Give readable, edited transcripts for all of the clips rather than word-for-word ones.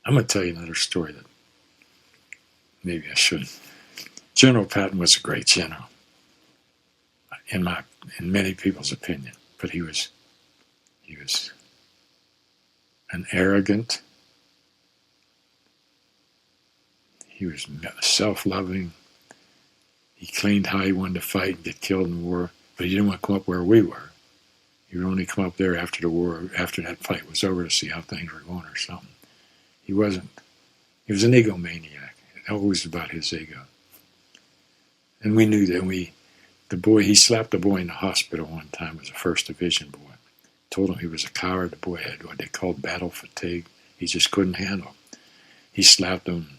I'm going to tell you another story that maybe I shouldn't. General Patton was a great general, in many people's opinion, but he was an arrogant. He was self-loving. He claimed how he wanted to fight and get killed in war, but he didn't want to come up where we were. He would only come up there after the war, after that fight was over, to see how things were going or something. He was an egomaniac. It always was about his ego. And we knew that. He slapped a boy in the hospital one time, was a 1st Division boy. Told him he was a coward. The boy had what they called battle fatigue. He just couldn't handle it. He slapped him,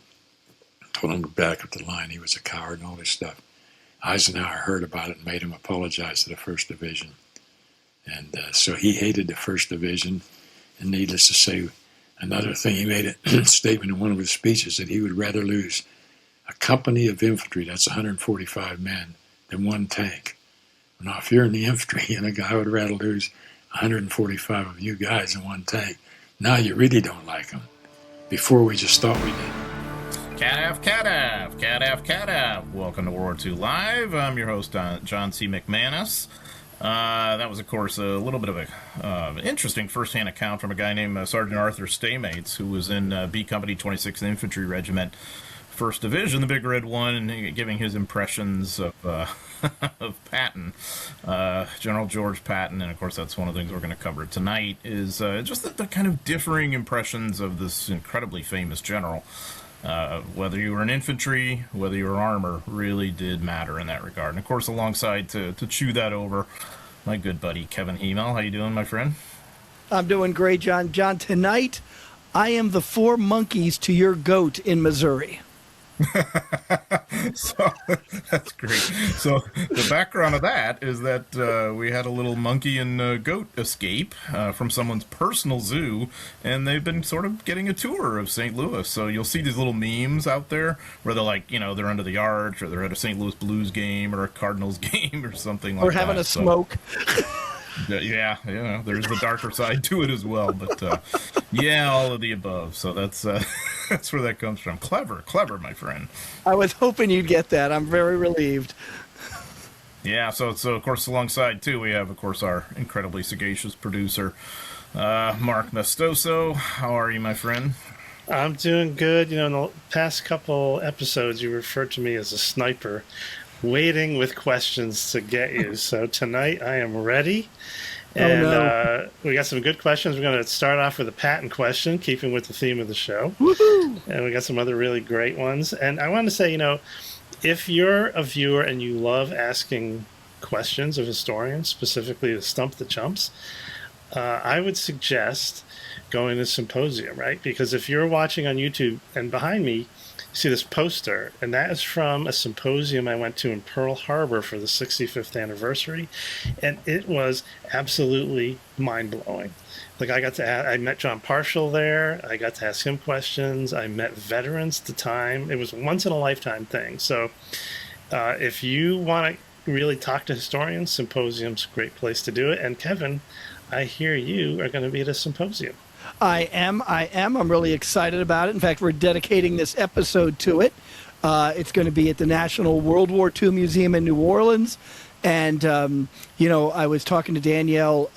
told him to back up the line. He was a coward and all this stuff. Eisenhower heard about it and made him apologize to the 1st Division. And so he hated the 1st Division. And needless to say, another thing, he made a statement in one of his speeches that he would rather lose a company of infantry, that's 145 men, than one tank. Now, if you're in the infantry and a guy would rather lose 145 of you guys in one tank, now you really don't like him. Before we just thought we did. Cat-F. Welcome to World War II Live. I'm your host, John C. McManus. That was, of course, a little bit of an interesting first-hand account from a guy named Sergeant Arthur Staymates, who was in B Company 26th Infantry Regiment, 1st Division, the Big Red One, and giving his impressions of of Patton, General George Patton. And, of course, that's one of the things we're going to cover tonight, is just the kind of differing impressions of this incredibly famous general. Whether you were in infantry, whether you were armor, really did matter in that regard. And, of course, alongside to chew that over, my good buddy Kevin Hemel. How you doing, my friend? I'm doing great, John. John, tonight I am the 4 monkeys to your goat in Missouri. So that's great. So the background of that is that we had a little monkey and goat escape from someone's personal zoo, and they've been sort of getting a tour of St. Louis. So you'll see these little memes out there where they're like, they're under the arch, or they're at a St. Louis Blues game or a Cardinals game or something like that. Or having a smoke. Yeah, there's the darker side to it as well, but all of the above. So that's that's where that comes from. Clever, my friend. I was hoping you'd get that. I'm very relieved. Yeah, so of course alongside too we have, of course, our incredibly sagacious producer, Mark Mestoso. How are you, my friend? I'm doing good. In the past couple episodes, you referred to me as a sniper, waiting with questions to get you. So tonight I am ready. And we got some good questions. We're going to start off with a Patton question, keeping with the theme of the show. Woohoo! And we got some other really great ones. And I want to say, if you're a viewer and you love asking questions of historians, specifically the Stump the Chumps, I would suggest going to Symposium, right? Because if you're watching on YouTube, and behind me, see this poster, and that is from a symposium I went to in Pearl Harbor for the 65th anniversary, and it was absolutely mind-blowing. Like, I met John Parshall there, I got to ask him questions, I met veterans at the time. It was a once-in-a-lifetime thing. So if you want to really talk to historians, Symposium's a great place to do it. And Kevin, I hear you are going to be at a symposium. I am. I'm really excited about it. In fact, we're dedicating this episode to it. It's going to be at the National World War II Museum in New Orleans. And, I was talking to Danielle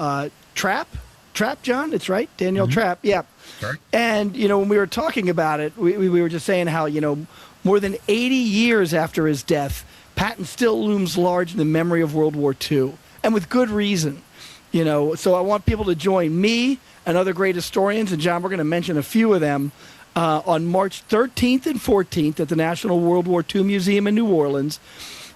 Trapp, John? It's right? Danielle Trapp, yeah. Sure. And, when we were talking about it, we were just saying how, more than 80 years after his death, Patton still looms large in the memory of World War II, and with good reason. So I want people to join me and other great historians, and John, we're going to mention a few of them, on March 13th and 14th at the National World War II Museum in New Orleans.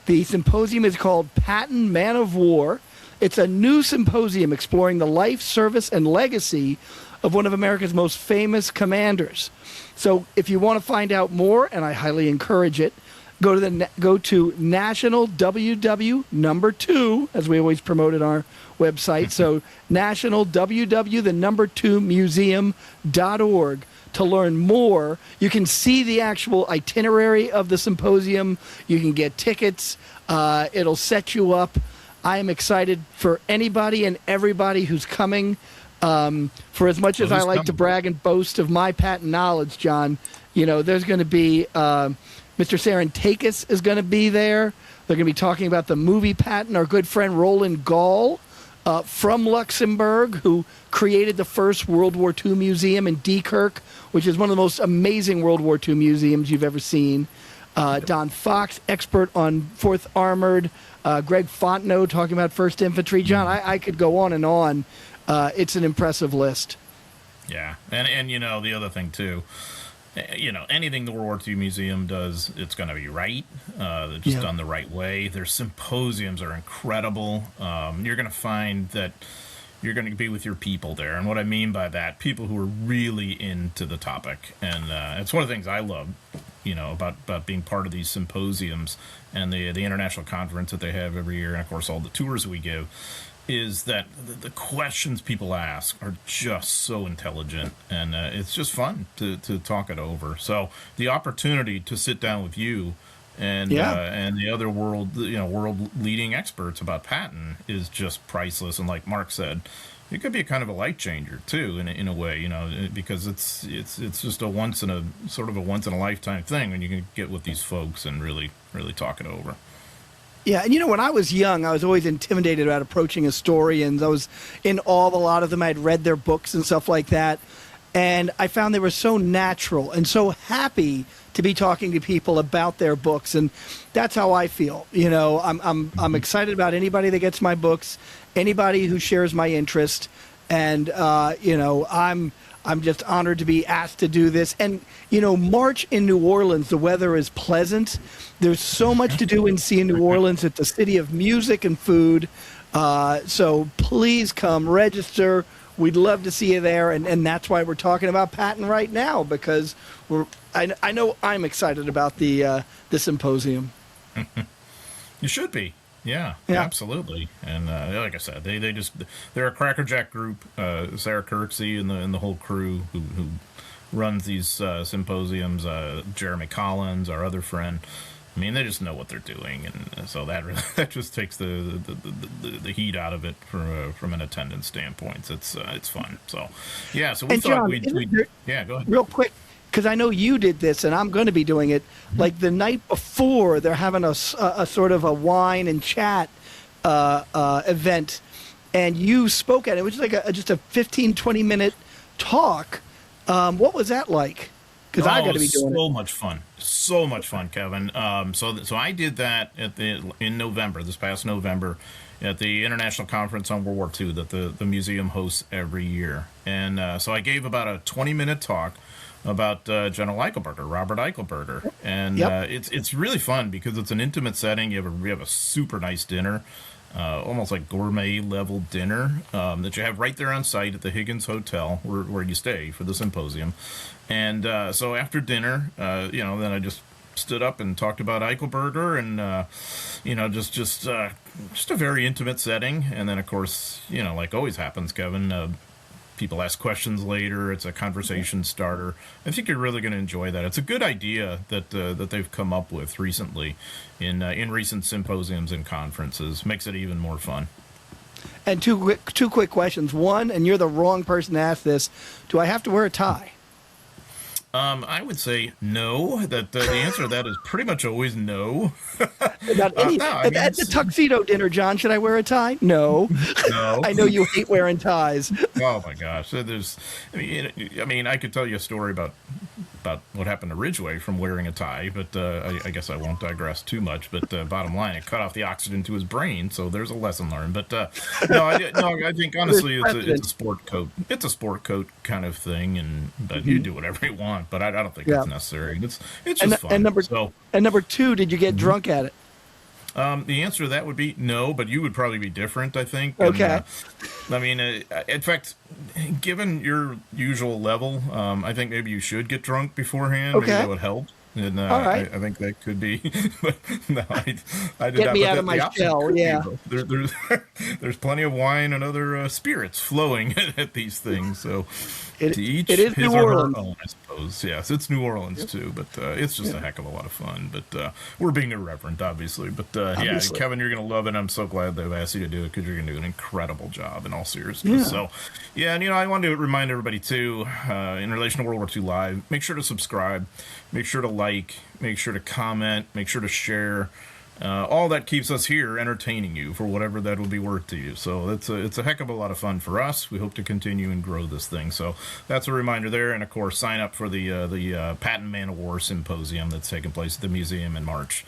The symposium is called Patton, Man of War. It's a new symposium exploring the life, service, and legacy of one of America's most famous commanders. So if you want to find out more, and I highly encourage it, go to National WW2, as we always promote at our website. So National WW2 Museum.org to learn more. You can see the actual itinerary of the symposium. You can get tickets. It'll set you up. I am excited for anybody and everybody who's coming. For as much as I who's like to coming? brag and boast of my patent knowledge, John, there's going to be Mr. Sarantakis is going to be there. They're going to be talking about the movie patent. Our good friend Roland Gall from Luxembourg, who created the first World War II museum in Diekirch, which is one of the most amazing World War II museums you've ever seen. Don Fox, expert on 4th Armored. Greg Fontenot talking about 1st Infantry. John, I could go on and on. It's an impressive list. Yeah, and the other thing too, anything the World War II Museum does, it's going to be right. Just done the right way. Their symposiums are incredible. You're going to find that you're going to be with your people there, and what I mean by that, people who are really into the topic, and it's one of the things I love, about being part of these symposiums and the international conference that they have every year, and of course all the tours we give, is that the questions people ask are just so intelligent, and it's just fun to talk it over. So the opportunity to sit down with you and the other world leading experts about patent is just priceless. And like Mark said, it could be a kind of a life changer too, in a way, because it's just a once in a lifetime thing when you can get with these folks and really talk it over. Yeah, and when I was young, I was always intimidated about approaching historians. I was in awe of a lot of them. I had read their books and stuff like that. And I found they were so natural and so happy to be talking to people about their books. And that's how I feel. I'm excited about anybody that gets my books, anybody who shares my interest. And, I'm just honored to be asked to do this. And, March in New Orleans, the weather is pleasant. There's so much to do and see in New Orleans. It's a city of music and food. So please come register. We'd love to see you there. And that's why we're talking about patent right now, because I know I'm excited about the symposium. You should be. Yeah, absolutely. And like I said, they're a crackerjack group. Sarah Kirksey and the whole crew who runs these symposiums. Jeremy Collins, our other friend. I mean, they just know what they're doing, and so that just takes the heat out of it from an attendance standpoint. It's fun. So yeah. So we thought John, we'd go ahead. Real quick, because I know you did this, and I'm going to be doing it. Like the night before, they're having a sort of a wine and chat event, and you spoke at it. It was like just a 15, 20-minute talk. What was that like? Because I got to be doing So much fun, Kevin. So I did that in November, this past November, at the International Conference on World War II that the museum hosts every year. And so I gave about a 20-minute talk about General Eichelberger, Robert Eichelberger, and it's really fun because it's an intimate setting. You have a super nice dinner, almost like gourmet level dinner that you have right there on site at the Higgins Hotel where you stay for the symposium. And so after dinner, then I just stood up and talked about Eichelberger, and just a very intimate setting. And then of course, like always happens, Kevin. People ask questions later. It's a conversation starter. I think you're really going to enjoy that. It's a good idea that they've come up with recently in recent symposiums and conferences. Makes it even more fun. And two quick questions. One, and you're the wrong person to ask this. Do I have to wear a tie? I would say no. That the answer to that is pretty much always no. At the tuxedo dinner, John, should I wear a tie? No. No. I know you hate wearing ties. Oh my gosh! So I could tell you a story about what happened to Ridgway from wearing a tie, but I guess I won't digress too much. But bottom line, it cut off the oxygen to his brain, so there's a lesson learned. But I think honestly, it's a sport coat. It's a sport coat kind of thing, but you do whatever you want. But I don't think it's necessary. It's just fun. And number two, did you get drunk at it? The answer to that would be no, but you would probably be different, I think. Okay. And, in fact, given your usual level, I think maybe you should get drunk beforehand. Okay. Maybe that would help. And all right. I think that could be. But no, I did Get not. me out of my shell, yeah. There's plenty of wine and other spirits flowing at these things. So, to each it is his New or Orleans. her own, I suppose. Yes, it's New Orleans too, but it's just a heck of a lot of fun. But we're being irreverent, obviously. But yeah, Obviously. Kevin, you're gonna love it. I'm so glad they've asked you to do it because you're gonna do an incredible job. In all seriousness, Yeah. so yeah, and I wanted to remind everybody too, in relation to World War II Live, make sure to subscribe, make sure to like, make sure to comment, make sure to share. All that keeps us here entertaining you for whatever that will be worth to you. So it's a heck of a lot of fun for us. We hope to continue and grow this thing. So that's a reminder there. And of course, sign up for the Patton Man of War Symposium that's taking place at the museum in March.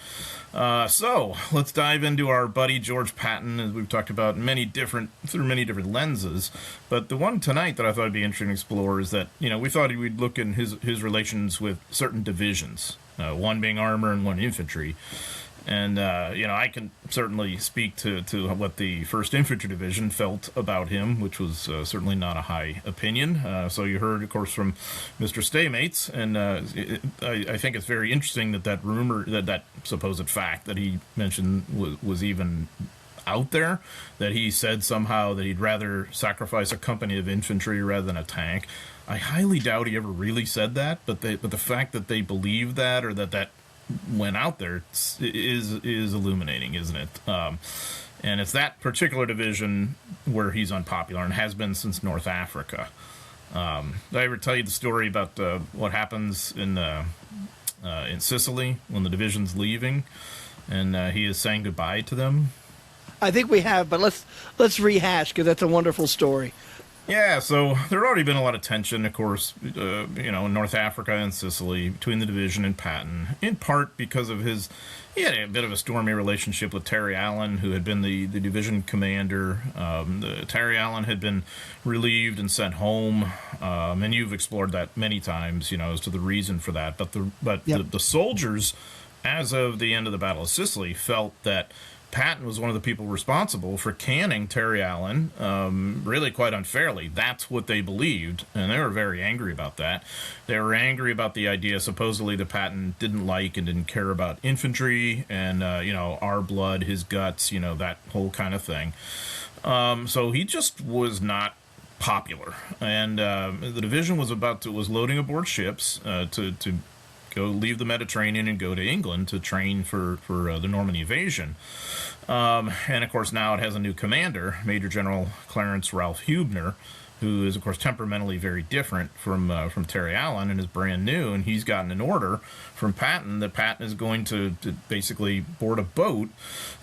So let's dive into our buddy George Patton, as we've talked about through many different lenses. But the one tonight that I thought would be interesting to explore is that we thought we'd look in his relations with certain divisions, one being armor and one infantry. And, I can certainly speak to what the 1st Infantry Division felt about him, which was certainly not a high opinion. So you heard, of course, from Mr. Staymates, and I think it's very interesting that rumor, that supposed fact that he mentioned was even out there, that he said somehow that he'd rather sacrifice a company of infantry rather than a tank. I highly doubt he ever really said that, but the fact that they believe that, or that went out there, is illuminating, isn't it? And it's that particular division where he's unpopular and has been since North Africa. Did I ever tell you the story about what happens in Sicily when the division's leaving and he is saying goodbye to them? I think we have, but let's rehash because that's a wonderful story. Yeah, so there had already been a lot of tension, of course, in North Africa and Sicily between the division and Patton, in part because of he had a bit of a stormy relationship with Terry Allen, who had been the division commander. Terry Allen had been relieved and sent home, and you've explored that many times, as to the reason for that. But the soldiers, as of the end of the Battle of Sicily, felt that Patton was one of the people responsible for canning Terry Allen, really quite unfairly. That's what they believed, and they were very angry about that. They were angry about the idea, supposedly, that Patton didn't like and didn't care about infantry and, our blood, his guts, that whole kind of thing. So he just was not popular. And the division was loading aboard ships to go leave the Mediterranean and go to England to train for the Normandy invasion. And of course now it has a new commander, Major General Clarence Ralph Hubner, who is of course temperamentally very different from Terry Allen and is brand new. And he's gotten an order from Patton that Patton is going to basically board a boat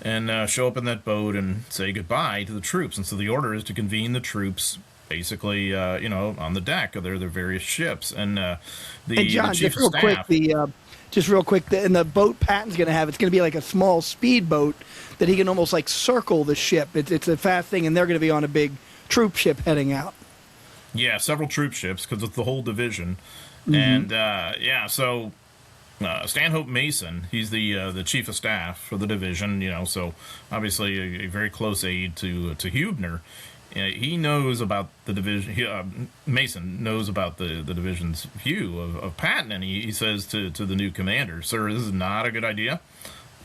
and show up in that boat and say goodbye to the troops. And so the order is to convene the troops basically, on the deck of their various ships. And John, the chief just real of staff, quick, and the boat Patton's going to have, it's going to be like a small speedboat that he can almost like circle the ship. It's a fast thing, and they're going to be on a big troop ship heading out. Yeah, several troop ships because it's the whole division. Mm-hmm. And so Stanhope Mason, he's the chief of staff for the division. So obviously a very close aide to Hubner. He knows about the division. Mason knows about the division's view of Patton, and he says to the new commander, "Sir, this is not a good idea.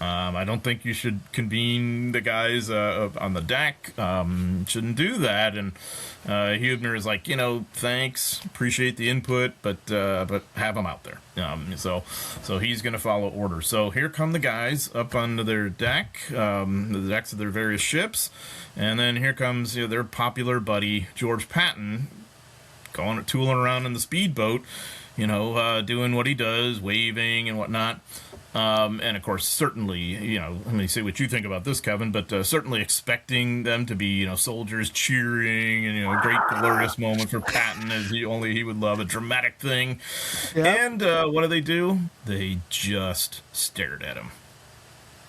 I don't think you should convene the guys on the deck. Shouldn't do that." And Hubner is like, thanks, appreciate the input, but have them out there. So he's going to follow orders. So here come the guys up onto their deck, the decks of their various ships, and then here comes their popular buddy George Patton, tooling around in the speedboat, doing what he does, waving and whatnot. And of course, certainly, let me say what you think about this, Kevin, but certainly expecting them to be, soldiers cheering and, a great glorious moment for Patton as he would love, a dramatic thing. Yep. And what do? They just stared at him.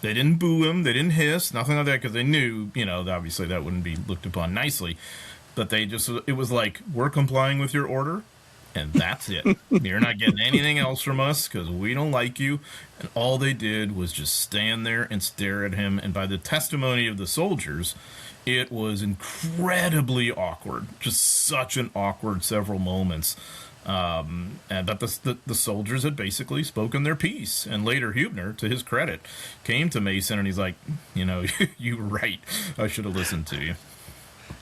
They didn't boo him. They didn't hiss, nothing like that, because they knew, obviously that wouldn't be looked upon nicely. But it was like, we're complying with your order. And that's it. You're not getting anything else from us because we don't like you. And all they did was just stand there and stare at him. And by the testimony of the soldiers, it was incredibly awkward. Just such an awkward several moments. But the soldiers had basically spoken their piece. And later, Hubner, to his credit, came to Mason and he's like, you were right. I should have listened to you.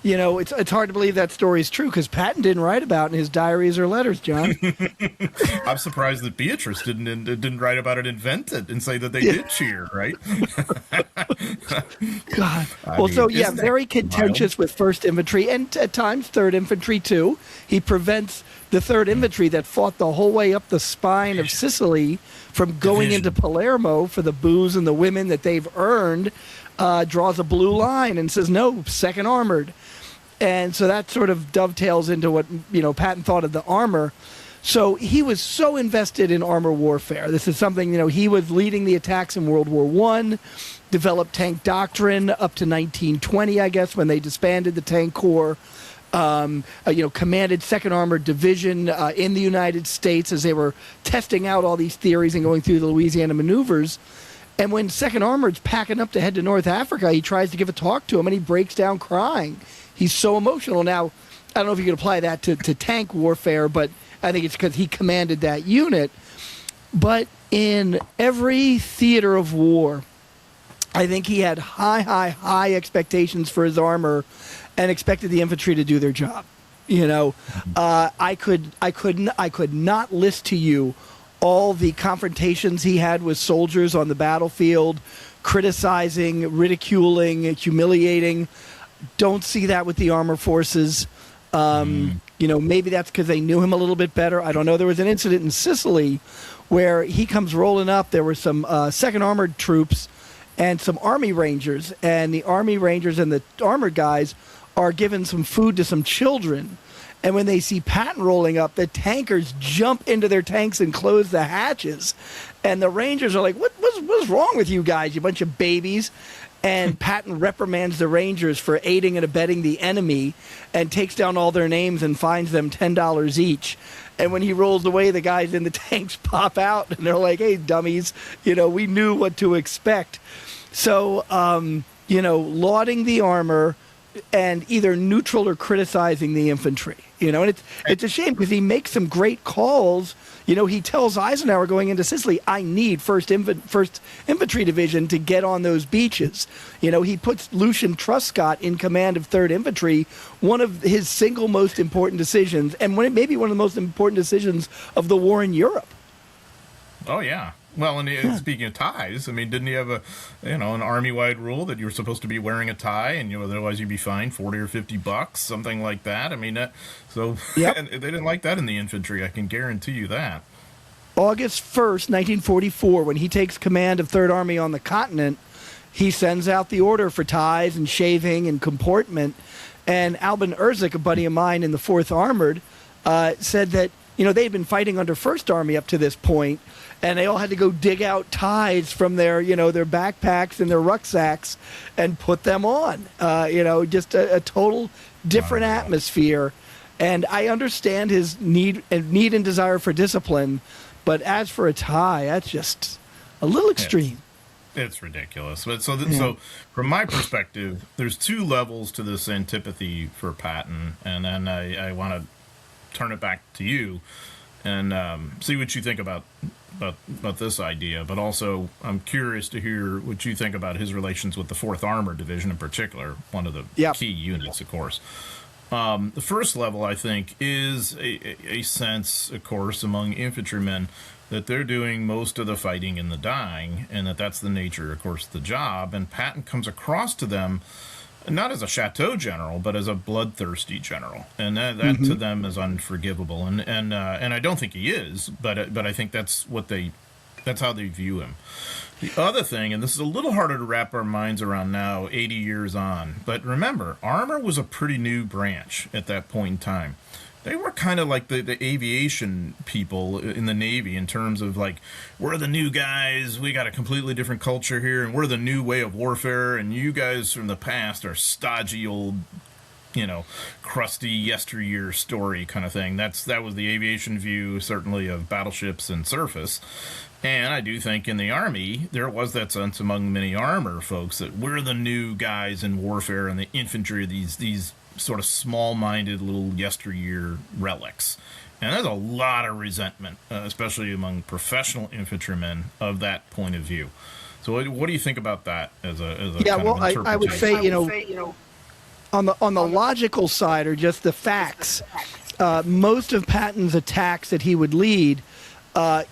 It's hard to believe that story is true because Patton didn't write about it in his diaries or letters, John. I'm surprised that Beatrice didn't write about it, invent it, and say that they did cheer, right? God. Very contentious with 1st Infantry and at times 3rd Infantry too. He prevents the 3rd Infantry that fought the whole way up the spine of Sicily from going into Palermo for the booze and the women that they've earned. Draws a blue line and says, no, 2nd Armored. And so that sort of dovetails into what, Patton thought of the armor. So he was so invested in armor warfare. This is something, he was leading the attacks in World War I, developed tank doctrine up to 1920, I guess, when they disbanded the Tank Corps. Commanded 2nd Armored Division in the United States as they were testing out all these theories and going through the Louisiana maneuvers. And when 2nd Armored's packing up to head to North Africa, he tries to give a talk to him, and he breaks down crying. He's so emotional. Now, I don't know if you could apply that to tank warfare, but I think it's because he commanded that unit. But in every theater of war, I think he had high expectations for his armor and expected the infantry to do their job. I could not list to you all the confrontations he had with soldiers on the battlefield, criticizing, ridiculing, humiliating. Don't see that with the armor forces. Maybe that's because they knew him a little bit better. I don't know. There was an incident in Sicily where he comes rolling up. There were some 2nd Armored troops and some Army Rangers, and the Army Rangers and the armored guys are giving some food to some children. And when they see Patton rolling up, the tankers jump into their tanks and close the hatches. And the Rangers are like, what's wrong with you guys, you bunch of babies? And Patton reprimands the Rangers for aiding and abetting the enemy and takes down all their names and fines them $10 each. And when he rolls away, the guys in the tanks pop out and they're like, hey, dummies, we knew what to expect. So, lauding the armor and either neutral or criticizing the infantry, and it's a shame because he makes some great calls. He tells Eisenhower going into Sicily, I need 1st Infantry Division to get on those beaches. He puts Lucian Truscott in command of 3rd Infantry, one of his single most important decisions, and maybe one of the most important decisions of the war in Europe. Oh, yeah. Well, and speaking of ties, didn't he have an army-wide rule that you were supposed to be wearing a tie, and otherwise you'd be fined $40 or $50, something like that? Yep. And they didn't like that in the infantry. I can guarantee you that. August 1st, 1944, when he takes command of 3rd Army on the continent, he sends out the order for ties and shaving and comportment. And Albin Erzik, a buddy of mine in the 4th Armored, said that they'd been fighting under 1st Army up to this point, and they all had to go dig out ties from their backpacks and their rucksacks and put them on. Just a total different atmosphere. And I understand his need and desire for discipline, but as for a tie, that's just a little extreme. It's ridiculous. But so from my perspective, there's 2 levels to this antipathy for Patton, and then I want to turn it back to you and see what you think about this idea. But also, I'm curious to hear what you think about his relations with the 4th Armored Division in particular, one of the key units, of course. The first level, I think, is a sense, of course, among infantrymen that they're doing most of the fighting and the dying, and that's the nature, of course, of the job. And Patton comes across to them not as a chateau general, but as a bloodthirsty general, and that to them is unforgivable. And I don't think he is, but I think that's how they view him. The other thing, and this is a little harder to wrap our minds around now, 80 years on, but remember, armor was a pretty new branch at that point in time. They were kind of like the aviation people in the Navy in terms of like, we're the new guys, we got a completely different culture here, and we're the new way of warfare, and you guys from the past are stodgy old, crusty yesteryear story kind of thing. That was the aviation view, certainly, of battleships and surface. And I do think in the Army, there was that sense among many armor folks that we're the new guys in warfare, and the infantry are these sort of small-minded little yesteryear relics. And there's a lot of resentment, especially among professional infantrymen, of that point of view. So what do you think about that as a yeah, kind well, of interpretation? I would say, On the logical side, or just the facts, most of Patton's attacks that he would lead,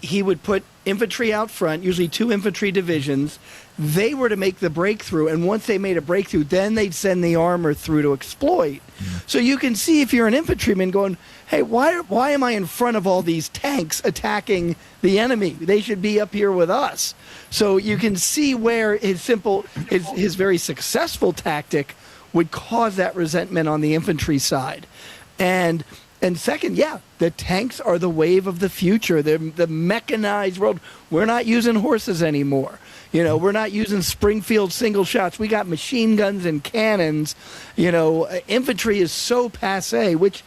he would put infantry out front, usually 2 infantry divisions. They were to make the breakthrough, and once they made a breakthrough, then they'd send the armor through to exploit. So you can see, if you're an infantryman, going, hey, why am I in front of all these tanks attacking the enemy? They should be up here with us. So you can see where his very successful tactic would cause that resentment on the infantry side. And second, the tanks are the wave of the future. They're the mechanized world. We're not using horses anymore. We're not using Springfield single shots. We got machine guns and cannons. Infantry is so passé, which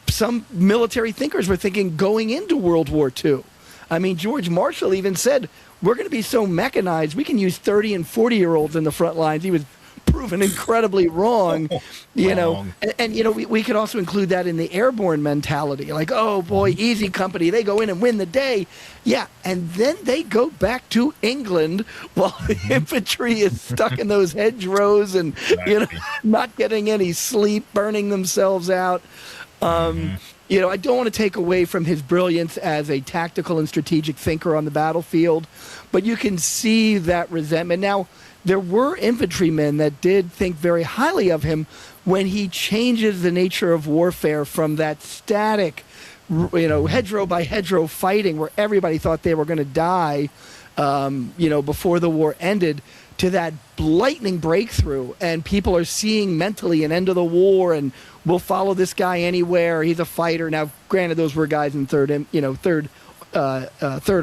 some military thinkers were thinking going into World War II. I mean, George Marshall even said, we're going to be so mechanized, we can use 30 and 40-year-olds in the front lines. He was proven incredibly wrong, and we could also include that in the airborne mentality, like, oh boy, easy company, they go in and win the day, and then they go back to England while the infantry is stuck in those hedgerows and not getting any sleep, burning themselves out. I don't want to take away from his brilliance as a tactical and strategic thinker on the battlefield, but you can see that resentment. Now, there were infantrymen that did think very highly of him when he changes the nature of warfare from that static, hedgerow by hedgerow fighting where everybody thought they were going to die, before the war ended, to that lightning breakthrough, and people are seeing mentally an end of the war, and we'll follow this guy anywhere. He's a fighter. Now, granted, those were guys in Third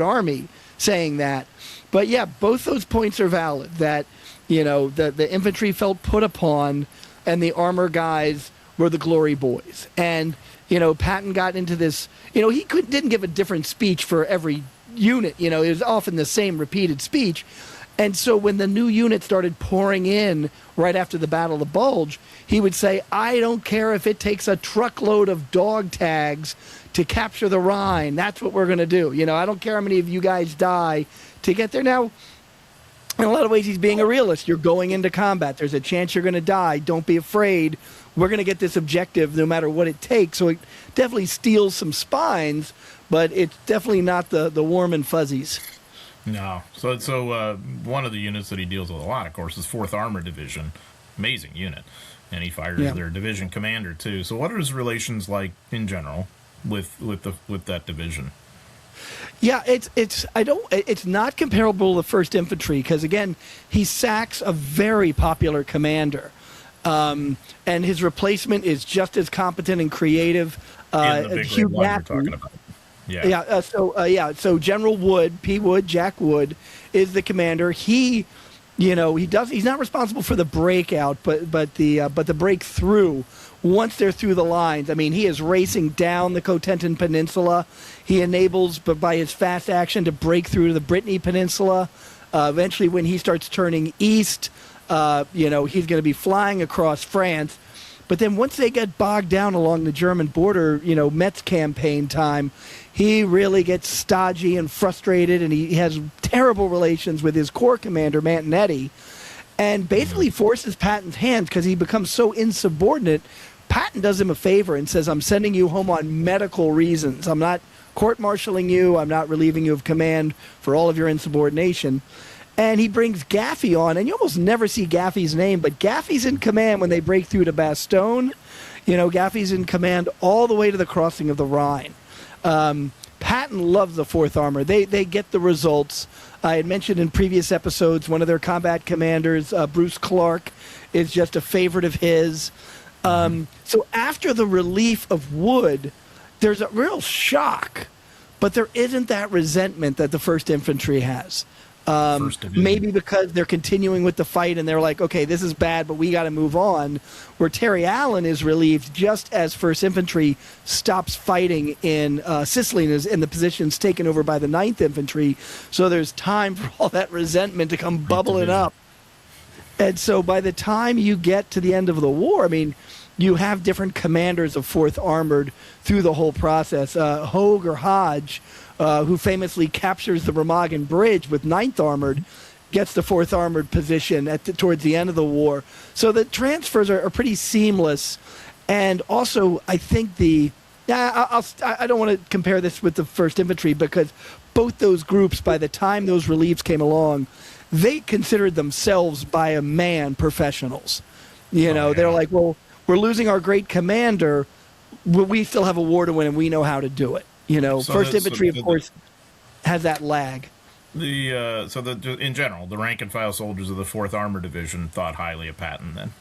Army saying that. But both those points are valid, that, the infantry felt put upon and the armor guys were the glory boys. And, Patton got into this, he didn't give a different speech for every unit. It was often the same repeated speech. And so when the new unit started pouring in right after the Battle of the Bulge, he would say, I don't care if it takes a truckload of dog tags to capture the Rhine. That's what we're going to do. I don't care how many of you guys die to get there. Now, in a lot of ways, he's being a realist. You're going into combat. There's a chance you're going to die. Don't be afraid. We're going to get this objective no matter what it takes. So it definitely steals some spines, but it's definitely not the warm and fuzzies. No. So one of the units that he deals with a lot, of course, is 4th Armored Division. Amazing unit. And he fires their division commander, too. So what are his relations like in general with that division? Yeah, it's not comparable to the 1st Infantry because, again, he sacks a very popular commander. And his replacement is just as competent and creative. In the big red one you're talking about. So General Wood, P. Wood, Jack Wood, is the commander. He's not responsible for the breakout, but the breakthrough once they're through the lines. I mean, he is racing down the Cotentin Peninsula. He enables, but by his fast action, to break through to the Brittany Peninsula. Eventually, when he starts turning east, he's going to be flying across France. But then once they get bogged down along the German border, Metz campaign time, he really gets stodgy and frustrated, and he has terrible relations with his corps commander, Mantonetti, and basically forces Patton's hands because he becomes so insubordinate. Patton does him a favor and says, I'm sending you home on medical reasons. I'm not court-martialing you. I'm not relieving you of command for all of your insubordination. And he brings Gaffey on, and you almost never see Gaffey's name, but Gaffey's in command when they break through to Bastogne. Gaffey's in command all the way to the crossing of the Rhine. Patton loves the 4th Armor. They get the results. I had mentioned in previous episodes, one of their combat commanders, Bruce Clark, is just a favorite of his. So after the relief of Wood, there's a real shock, but there isn't that resentment that the 1st Infantry has. Maybe because they're continuing with the fight and they're like, okay, this is bad, but we got to move on. Where Terry Allen is relieved just as 1st Infantry stops fighting in Sicily and the positions taken over by the 9th Infantry. So there's time for all that resentment to come bubbling up. And so by the time you get to the end of the war, I mean, you have different commanders of 4th Armored through the whole process. Hogue or Hodge, who famously captures the Remagen Bridge with 9th Armored, gets the 4th Armored position towards the end of the war. So the transfers are pretty seamless. And also, I think I don't want to compare this with the 1st Infantry, because both those groups, by the time those reliefs came along, they considered themselves by a man professionals. They're like, well, we're losing our great commander, but we still have a war to win, and we know how to do it. So 1st Infantry, of course, has that lag. In general, the rank and file soldiers of the 4th Armored Division thought highly of Patton then.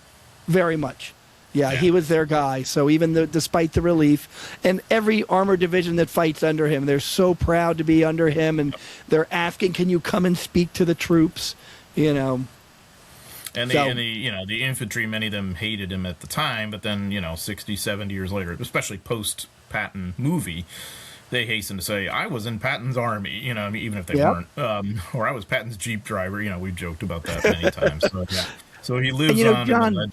Very much. Yeah, he was their guy. So even despite the relief, and every armored division that fights under him, they're so proud to be under him, and they're asking, "Can you come and speak to the troops?" And the infantry, many of them hated him at the time, but then 60, 70 years later, especially post Patton movie, they hasten to say, "I was in Patton's army," even if they weren't, or "I was Patton's Jeep driver." We've joked about that many times. So, so he lives on. John,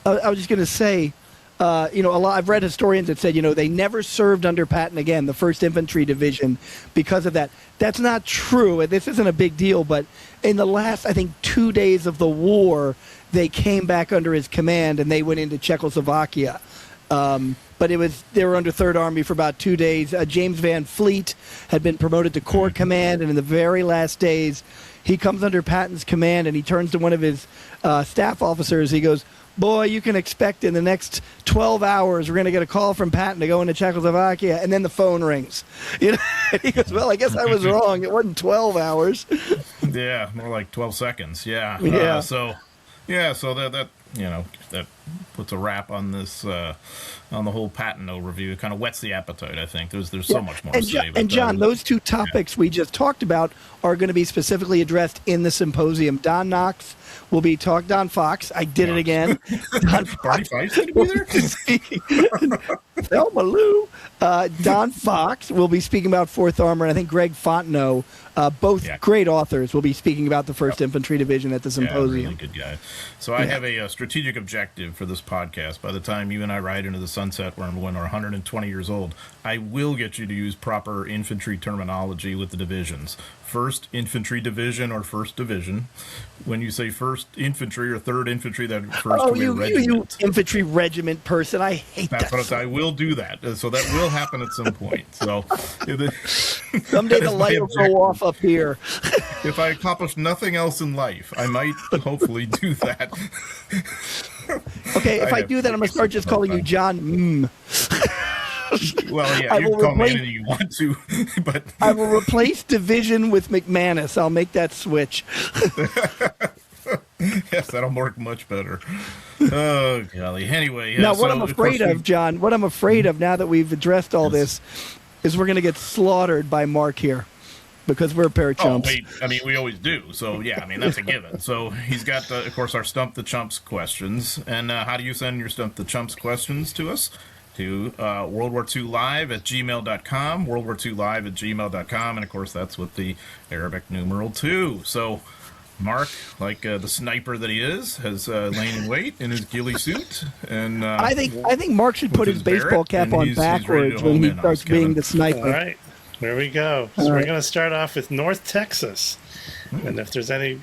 I was just going to say, I've read historians that said, they never served under Patton again, the 1st Infantry Division, because of that. That's not true. This isn't a big deal, but in the last, I think, 2 days of the war, they came back under his command, and they went into Czechoslovakia. But they were under 3rd Army for about 2 days. James Van Fleet had been promoted to Corps Command, and in the very last days, he comes under Patton's command, and he turns to one of his staff officers. He goes, "Boy, you can expect in the next 12 hours, we're going to get a call from Patton to go into Czechoslovakia," and then the phone rings. And he goes, "Well, I guess I was wrong. It wasn't 12 hours. Yeah, more like 12 seconds. Yeah. Yeah. So that puts a wrap on this, on the whole Patton overview. It kind of whets the appetite, I think. There's so much more to say. And John, those two topics we just talked about are going to be specifically addressed in the symposium. Don Knox will be Don Fox. I did it again. Don Fox will be Thelma Lou. Don Fox will be speaking about 4th Armor, and I think Greg Fontenot, both great authors, will be speaking about the 1st Infantry Division at the symposium. Really good guy. So I have a strategic objective for this podcast. By the time you and I ride into the sunset when we're 120 years old, I will get you to use proper infantry terminology with the divisions. 1st Infantry Division or 1st Division. When you say 1st Infantry or 3rd Infantry, that refers to a regiment. You infantry regiment person. I hate that. That's what I will do that. So that will happen at some point. So someday the light will go off up here. If I accomplish nothing else in life, I might hopefully do that. Okay, if I do that, I'm going to start just calling you John. Well, yeah, you can call me anything you want to, but I will replace Division with McManus. I'll make that switch. Yes, that'll work much better. Oh, golly. Anyway, now what I'm afraid of, John, what I'm afraid of now that we've addressed all this, is we're going to get slaughtered by Mark here. Because we're a pair of chumps. We always do. So, yeah, that's a given. So, he's got, of course, our Stump the Chumps questions. And how do you send your Stump the Chumps questions to us? To WWII@gmail.com, WWII@gmail.com, and, of course, that's with the Arabic numeral 2. So, Mark, like the sniper that he is, has lain in wait in his ghillie suit. And I think Mark should put his baseball cap on backwards when he starts being the sniper. All right. There we go. So we're going to start off with North Texas. And if there's any,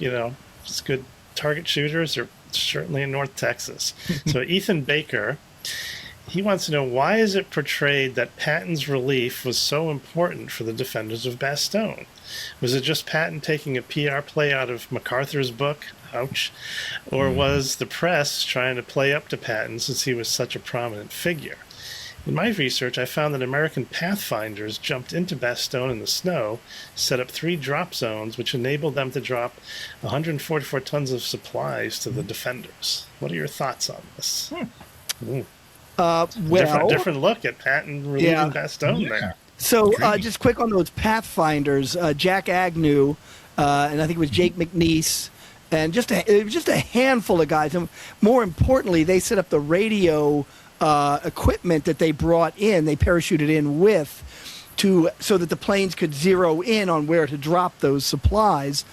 just good target shooters, they're certainly in North Texas. So Ethan Baker, he wants to know, why is it portrayed that Patton's relief was so important for the defenders of Bastogne? Was it just Patton taking a PR play out of MacArthur's book? Ouch. Or was the press trying to play up to Patton since he was such a prominent figure? In my research, I found that American pathfinders jumped into Bastogne in the snow, set up 3 drop zones, which enabled them to drop 144 tons of supplies to the defenders. What are your thoughts on this? Different look at Patton relieving Bastogne there. So just quick on those pathfinders, Jack Agnew, and I think it was Jake McNeese, and it was just a handful of guys. And more importantly, they set up the radio equipment that they brought in, they parachuted in with, so that the planes could zero in on where to drop those supplies.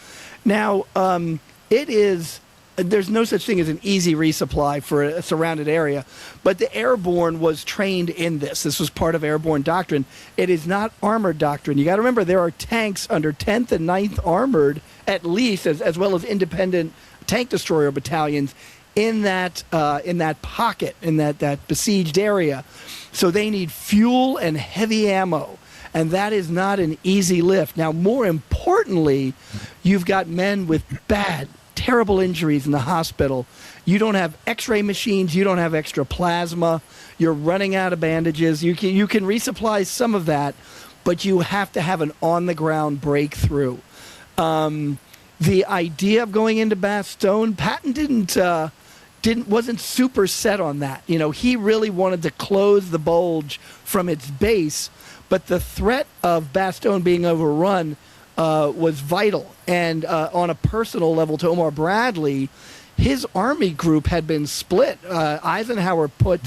Now, it is there's no such thing as an easy resupply for a surrounded area, but the airborne was trained in this. This was part of airborne doctrine. It is not armored doctrine. You got to remember there are tanks under 10th and 9th armored, at least, as well as independent tank destroyer battalions in that pocket, in that besieged area. So they need fuel and heavy ammo, and that is not an easy lift. Now, more importantly, you've got men with terrible injuries in the hospital. You don't have x-ray machines. You don't have extra plasma. You're running out of bandages. You can resupply some of that, but you have to have an on-the-ground breakthrough. The idea of going into Bastogne, Patton wasn't super set on that. He really wanted to close the Bulge from its base, but the threat of Bastogne being overrun was vital. And on a personal level to Omar Bradley, his army group had been split. Eisenhower put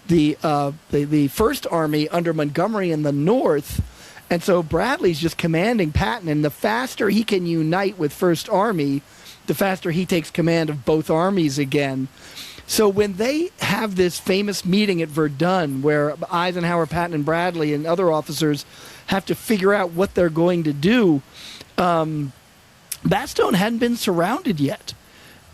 the First Army under Montgomery in the north, and so Bradley's just commanding Patton. And the faster he can unite with First Army, the faster he takes command of both armies again. So when they have this famous meeting at Verdun where Eisenhower, Patton, and Bradley and other officers have to figure out what they're going to do, Bastogne hadn't been surrounded yet.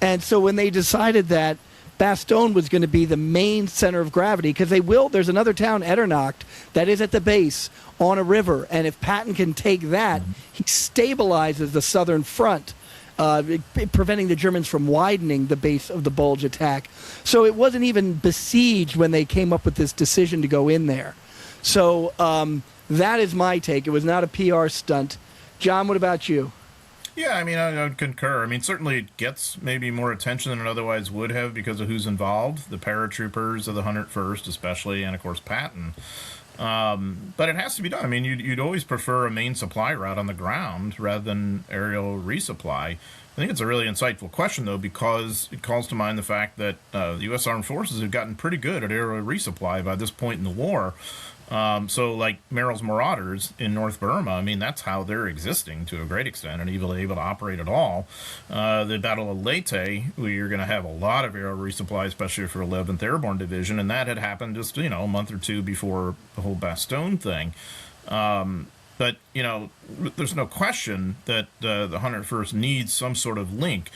And so when they decided that Bastogne was going to be the main center of gravity, because there's another town, Eternacht, that is at the base on a river. And if Patton can take that, he stabilizes the southern front, preventing the Germans from widening the base of the Bulge attack. So it wasn't even besieged when they came up with this decision to go in there. So that is my take. It was not a PR stunt. John, what about you? Yeah, I mean, I would concur. I mean, certainly it gets maybe more attention than it otherwise would have because of who's involved, the paratroopers of the 101st especially, and of course Patton. But it has to be done. I mean, you'd always prefer a main supply route on the ground rather than aerial resupply. I think it's a really insightful question, though, because it calls to mind the fact that the U.S. Armed Forces have gotten pretty good at aerial resupply by this point in the war. So like Merrill's Marauders in North Burma, I mean, that's how they're existing to a great extent and able to operate at all. The Battle of Leyte, where you're going to have a lot of aerial resupply, especially for 11th Airborne Division, and that had happened just, a month or two before the whole Bastogne thing. But, there's no question that the 101st needs some sort of link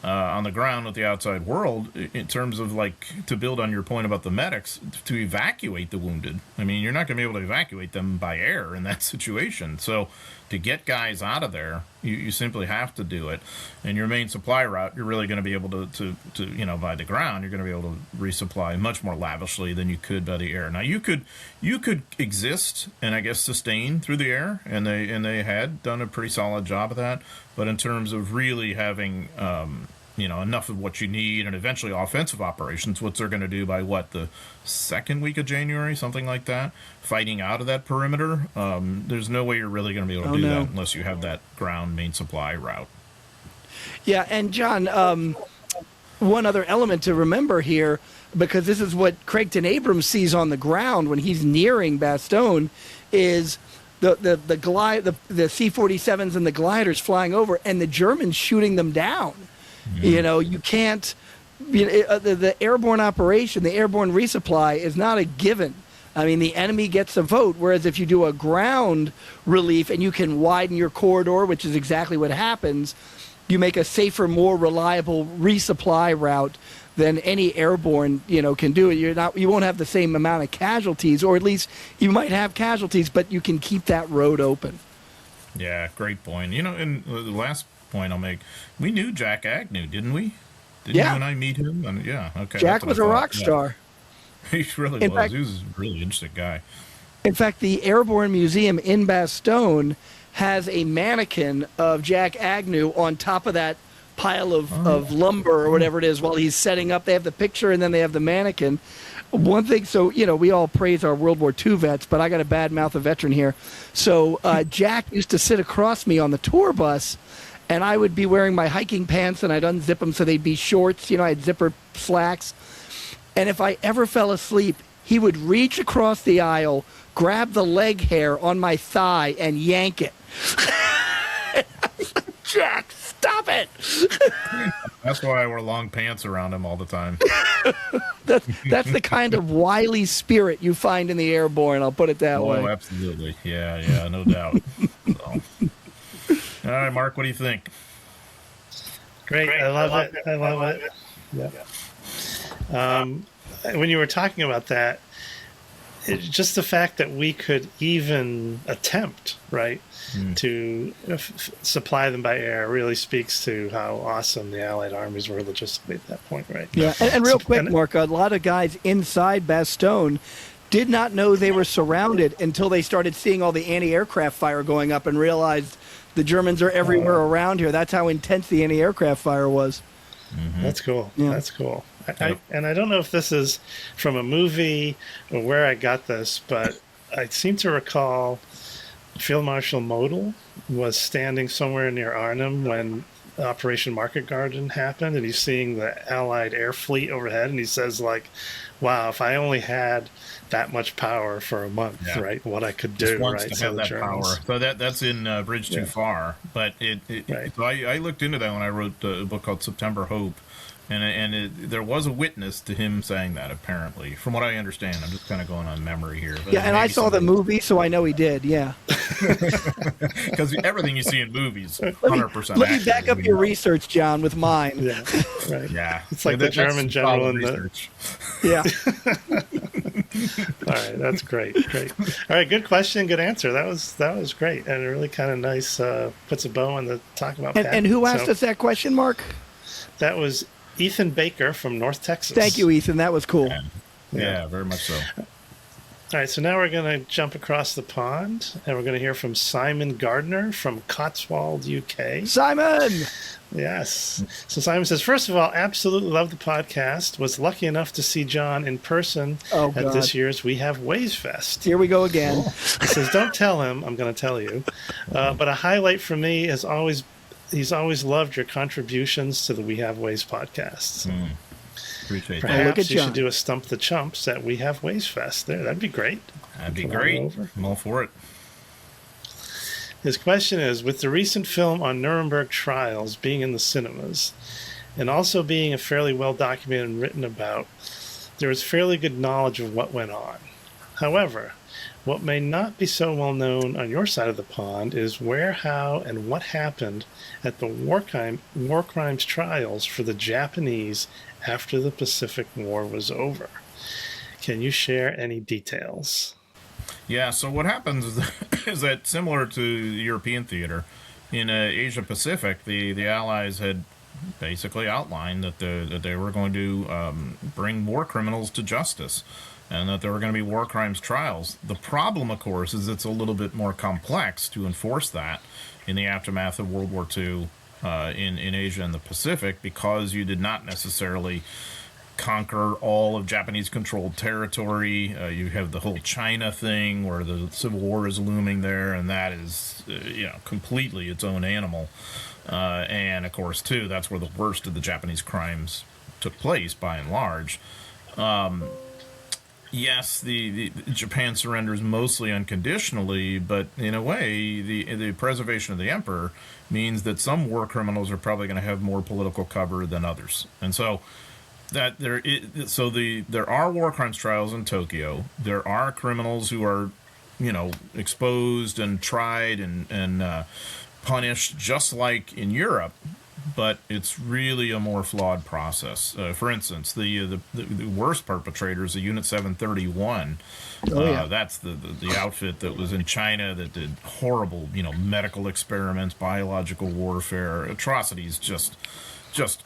on the ground with the outside world in terms of, to build on your point about the medics, to evacuate the wounded. I mean, you're not going to be able to evacuate them by air in that situation. So to get guys out of there, you simply have to do it. And your main supply route, you're really going to be able to by the ground, you're going to be able to resupply much more lavishly than you could by the air. Now, you could exist and, I guess, sustain through the air, and they had done a pretty solid job of that. But in terms of really having, enough of what you need and eventually offensive operations, what they're going to do by, the second week of January, something like that, fighting out of that perimeter, there's no way you're really going to be able to do that unless you have that ground main supply route. Yeah, and John, one other element to remember here, because this is what Craigton Abrams sees on the ground when he's nearing Bastogne, is the C-47s and the gliders flying over and the Germans shooting them down. Yeah. You can't, the airborne operation, the airborne resupply is not a given. I mean, the enemy gets a vote, whereas if you do a ground relief and you can widen your corridor, which is exactly what happens, you make a safer, more reliable resupply route than any airborne, can do it. You won't have the same amount of casualties, or at least you might have casualties, but you can keep that road open. Yeah, great point. And the last point I'll make, we knew Jack Agnew, didn't we? Didn't you and I meet him? And, yeah, okay. Jack was a rock star. He really was. Fact, he was a really interesting guy. In fact, the Airborne Museum in Bastogne has a mannequin of Jack Agnew on top of that pile of lumber or whatever it is while he's setting up. They have the picture and then they have the mannequin. One thing, so, we all praise our World War II vets, but I got to badmouth a veteran here. So Jack used to sit across me on the tour bus, and I would be wearing my hiking pants, and I'd unzip them so they'd be shorts. I had zipper slacks. And if I ever fell asleep, he would reach across the aisle, grab the leg hair on my thigh, and yank it. Jack, Stop it! That's why I wear long pants around him all the time. That's the kind of wily spirit you find in the airborne. I'll put it that way. Oh, absolutely. Yeah, no doubt. So. All right, Mark, what do you think? Great. I love it. I love it. Yeah. When you were talking about that, just the fact that we could even attempt, right, to supply them by air really speaks to how awesome the Allied armies were logistically at that point, right? Yeah, and real quick, Mark, a lot of guys inside Bastogne did not know they were surrounded until they started seeing all the anti-aircraft fire going up and realized the Germans are everywhere around here. That's how intense the anti-aircraft fire was. Mm-hmm. That's cool. Yeah. That's cool. And I don't know if this is from a movie or where I got this, but I seem to recall Field Marshal Model was standing somewhere near Arnhem when Operation Market Garden happened, and he's seeing the Allied air fleet overhead, and he says, like, wow, if I only had that much power for a month, right, what I could do, right? To have that power. So that's in Bridge Too Far. But right. So I looked into that when I wrote a book called September Hope. And there was a witness to him saying that, apparently, from what I understand. I'm just kind of going on memory here. But yeah, and I saw the movie, so I know he did, yeah. Because everything you see in movies, 100% Let me back up your research, John, with mine. Yeah, right. Yeah. It's like the German general in the... Yeah. All right, that's great. All right, good question, good answer. That was great, and it really kind of nice, puts a bow on the talk about Patton. And who asked us that question, Mark? That was Ethan Baker from North Texas. Thank you, Ethan. That was cool. Yeah, very much so. All right, so now we're going to jump across the pond, and we're going to hear from Simon Gardner from Cotswold, UK. Simon! Yes. So Simon says, first of all, absolutely love the podcast. Was lucky enough to see John in person at this year's We Have Ways Fest. Here we go again. He says, don't tell him, I'm going to tell you. But a highlight for me is he's always loved your contributions to the We Have Ways podcasts. Appreciate Perhaps that. Look at you John. should do a Stump the Chumps at We Have Ways Fest. There, that'd be great. That'd be great. I'm all for it. His question is, with the recent film on Nuremberg trials being in the cinemas, and also being a fairly well documented and written about, there is fairly good knowledge of what went on. However, what may not be so well known on your side of the pond is where, how, and what happened at the war crimes trials for the Japanese after the Pacific War was over. Can you share any details? Yeah, so what happens is that similar to the European theater, in Asia Pacific, the Allies had basically outlined that they were going to bring war criminals to justice, and that there were going to be war crimes trials. The problem, of course, is it's a little bit more complex to enforce that in the aftermath of World War II in Asia and the Pacific, because you did not necessarily conquer all of Japanese-controlled territory. You have the whole China thing where the Civil War is looming there, and that is completely its own animal. And, of course, too, that's where the worst of the Japanese crimes took place, by and large. Yes, the Japan surrenders mostly unconditionally, but in a way, the preservation of the emperor means that some war criminals are probably going to have more political cover than others, and so there are war crimes trials in Tokyo. There are criminals who are, exposed and tried and punished just like in Europe. But it's really a more flawed process. For instance, the worst perpetrators, the Unit 731. That's the outfit that was in China that did horrible, medical experiments, biological warfare, atrocities, just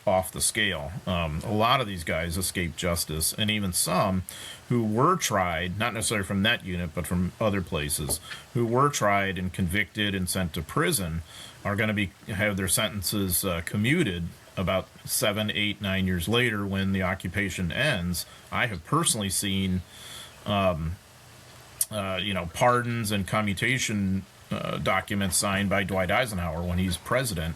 off the scale. A lot of these guys escaped justice, and even some who were tried, not necessarily from that unit, but from other places, who were tried and convicted and sent to prison, are going to have their sentences commuted about 7, 8, 9 years later when the occupation ends. I have personally seen, pardons and commutation documents signed by Dwight Eisenhower when he's president,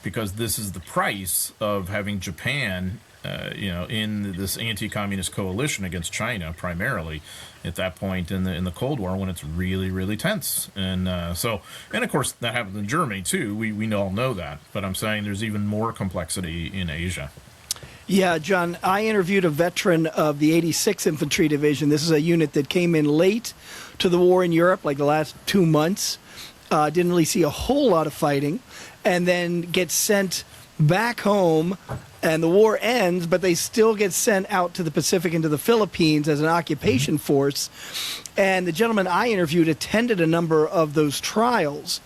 because this is the price of having Japan in this anti-communist coalition against China primarily at that point in the Cold War when it's really, really tense. And and of course that happens in Germany too. We all know that, but I'm saying there's even more complexity in Asia. Yeah, John, I interviewed a veteran of the 86th Infantry Division. This is a unit that came in late to the war in Europe, like the last 2 months. Didn't really see a whole lot of fighting, and then gets sent back home, and the war ends, but they still get sent out to the Pacific and to the Philippines as an occupation force. And the gentleman I interviewed attended a number of those trials.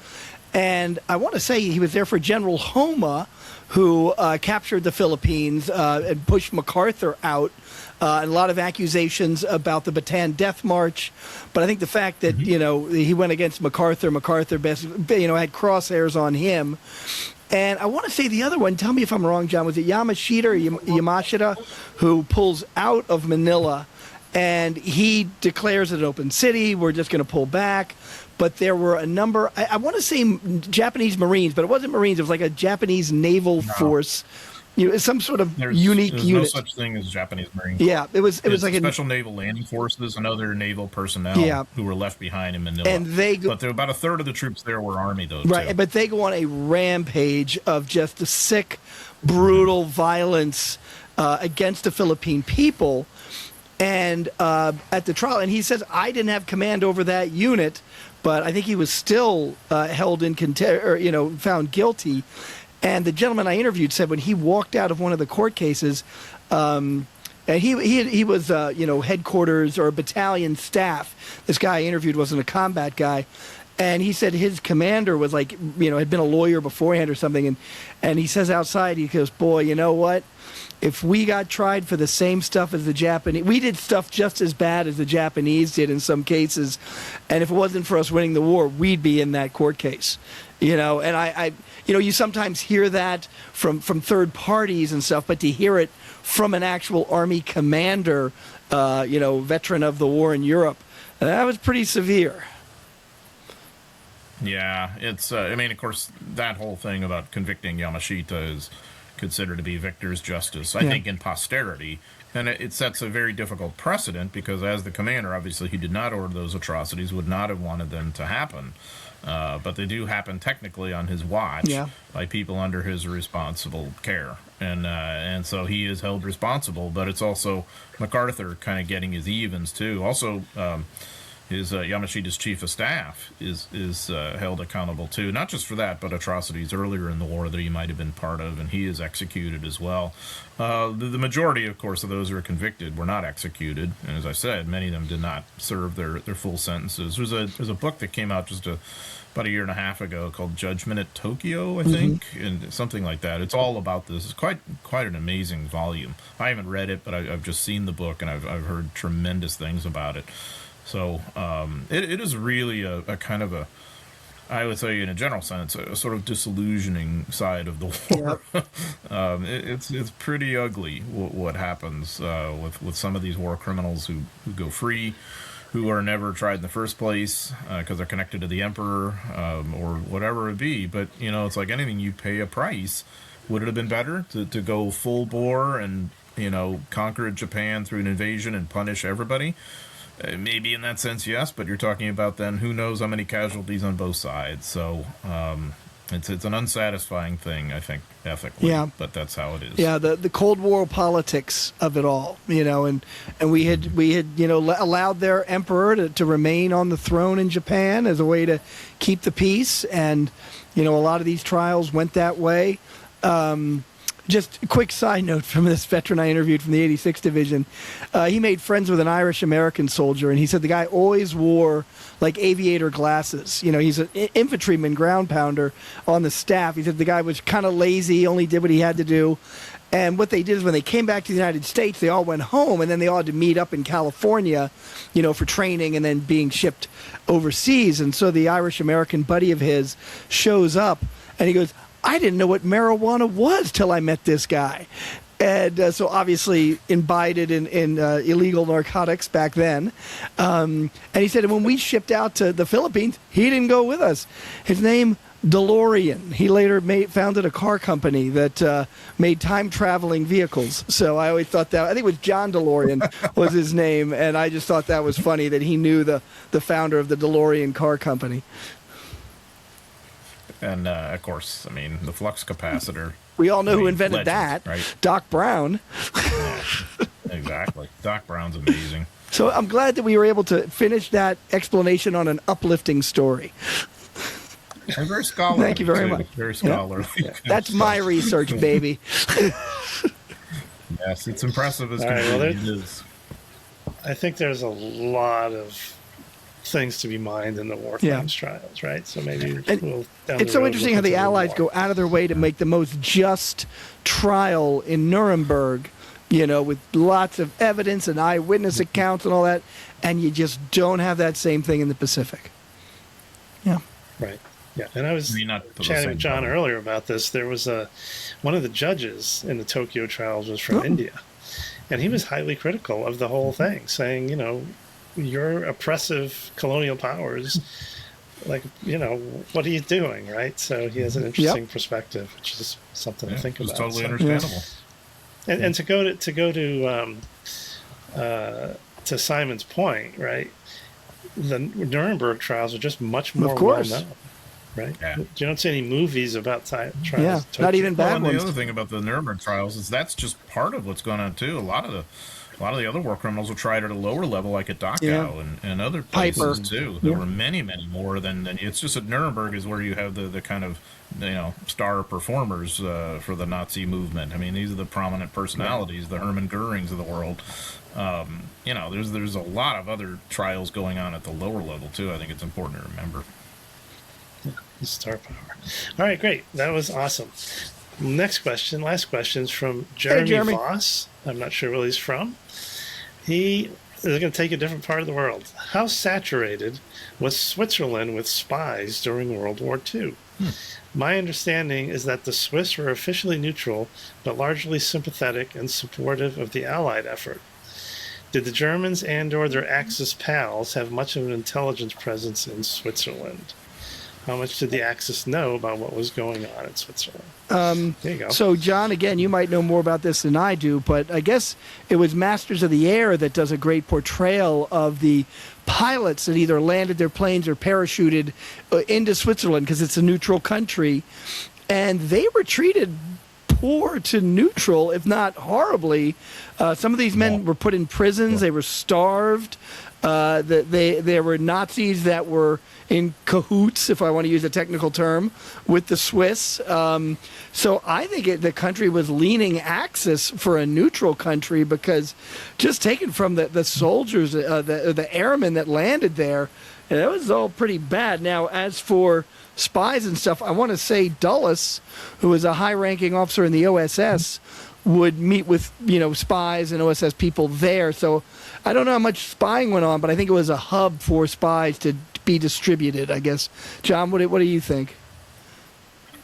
And I want to say he was there for General Homa, who captured the Philippines and pushed MacArthur out. And a lot of accusations about the Bataan Death March. But I think the fact that, he went against MacArthur, had crosshairs on him. And I want to say the other one, tell me if I'm wrong, John, was it Yamashita or Yamashita, who pulls out of Manila, and he declares it an open city, we're just going to pull back. But there were a number, I want to say Japanese Marines, but it wasn't Marines, it was like a Japanese naval force, some sort of unique unit. There's no such thing as Japanese Marines. Yeah, it was like Special Naval Landing Forces and other naval personnel who were left behind in Manila. And but about a third of the troops there were Army, though. Right, too. but they go on a rampage of just the sick, brutal violence against the Philippine people. And at the trial, and he says, I didn't have command over that unit, but I think he was still held in contempt, or found guilty. And the gentleman I interviewed said when he walked out of one of the court cases, and he was headquarters or battalion staff. This guy I interviewed wasn't a combat guy. And he said his commander was like, had been a lawyer beforehand or something. And he says outside, he goes, boy, you know what? If we got tried for the same stuff as the Japanese, we did stuff just as bad as the Japanese did in some cases. And if it wasn't for us winning the war, we'd be in that court case. And I you sometimes hear that from third parties and stuff, but to hear it from an actual Army commander, veteran of the war in Europe, that was pretty severe. Yeah, it's, of course, that whole thing about convicting Yamashita is considered to be victor's justice, I think, in posterity. And it sets a very difficult precedent because as the commander, obviously, he did not order those atrocities, would not have wanted them to happen. But they do happen technically on his watch by people under his responsible care. And so he is held responsible, but it's also MacArthur kind of getting his evens, too. Also, his Yamashita's chief of staff is held accountable, too. Not just for that, but atrocities earlier in the war that he might have been part of, and he is executed as well. The majority, of course, of those who are convicted were not executed. And as I said, many of them did not serve their full sentences. There's a book that came out just about a year and a half ago called Judgment at Tokyo, I think, and something like that. It's all about this. It's quite an amazing volume. I haven't read it, but I've just seen the book, and I've heard tremendous things about it. So it is really a kind of a, I would say in a general sense, a sort of disillusioning side of the war. It's pretty ugly what happens with some of these war criminals who go free, who are never tried in the first place because they're connected to the emperor or whatever it be. But, it's like anything, you pay a price. Would it have been better to go full bore and, conquer Japan through an invasion and punish everybody? Maybe in that sense, yes, but you're talking about then who knows how many casualties on both sides. So it's an unsatisfying thing, I think, ethically. Yeah. But that's how it is. Yeah, the Cold War politics of it all, and we had allowed their emperor to remain on the throne in Japan as a way to keep the peace, and a lot of these trials went that way. Just a quick side note from this veteran I interviewed from the 86th Division. He made friends with an Irish-American soldier, and he said the guy always wore, like, aviator glasses. He's an infantryman, ground pounder on the staff. He said the guy was kind of lazy, only did what he had to do. And what they did is when they came back to the United States, they all went home, and then they all had to meet up in California, for training and then being shipped overseas. And so the Irish-American buddy of his shows up, and he goes, I didn't know what marijuana was till I met this guy. And so obviously imbibed in illegal narcotics back then. And he said when we shipped out to the Philippines, he didn't go with us. His name, DeLorean. He later founded a car company that made time-traveling vehicles. So I always thought that, I think it was John DeLorean was his name, and I just thought that was funny that he knew the founder of the DeLorean car company. And, of course, I mean, the flux capacitor. We all know who invented legend, that, right? Doc Brown. Yeah, exactly. Doc Brown's amazing. So I'm glad that we were able to finish that explanation on an uplifting story. And very scholarly. Thank you very too. much. Very scholarly. Yeah. That's my research, baby. Yes, it's impressive as can All right, be. It is. I think there's a lot of things to be mined in the war claims trials, right? So maybe we'll it's so interesting how the Allies go out of their way to make the most just trial in Nuremberg, with lots of evidence and eyewitness accounts and all that, and you just don't have that same thing in the Pacific. Yeah. Right. Yeah, and I was chatting with John earlier about this. There was one of the judges in the Tokyo trials was from India, and he was highly critical of the whole thing, saying, your oppressive colonial powers, what are you doing, right? So he has an interesting perspective, which is something to think about. It's totally understandable. And to go to Simon's point, right? The Nuremberg trials are just much more well known. Right. Yeah. You don't see any movies about trials. Yeah, not even bad ones. The other thing about the Nuremberg trials is that's just part of what's going on too. A lot of the other war criminals were tried at a lower level, like at Dachau and other places too. There were many more than. It's just that Nuremberg is where you have the kind of star performers for the Nazi movement. I mean, these are the prominent personalities, the Hermann Goerings of the world. There's a lot of other trials going on at the lower level too. I think it's important to remember. Star power. All right, great. That was awesome. Last question is from Jeremy Voss. I'm not sure where he's from. He is going to take a different part of the world. How saturated was Switzerland with spies during World War II? My understanding is that the Swiss were officially neutral, but largely sympathetic and supportive of the Allied effort. Did the Germans and/or their Axis pals have much of an intelligence presence in Switzerland? How much did the Axis know about what was going on in Switzerland? There you go. So, John, again, you might know more about this than I do, but I guess it was Masters of the Air that does a great portrayal of the pilots that either landed their planes or parachuted into Switzerland because it's a neutral country, and they were treated poor to neutral, if not horribly. Some of these men were put in prisons. They were starved. There were Nazis that were in cahoots, if I want to use a technical term, with the Swiss. So I think the country was leaning Axis for a neutral country because just taken from the soldiers, the airmen that landed there, it was all pretty bad. Now, as for spies and stuff, I want to say Dulles, who was a high-ranking officer in the OSS, would meet with spies and OSS people there. So I don't know how much spying went on, but I think it was a hub for spies to be distributed, I guess. John, what do you think?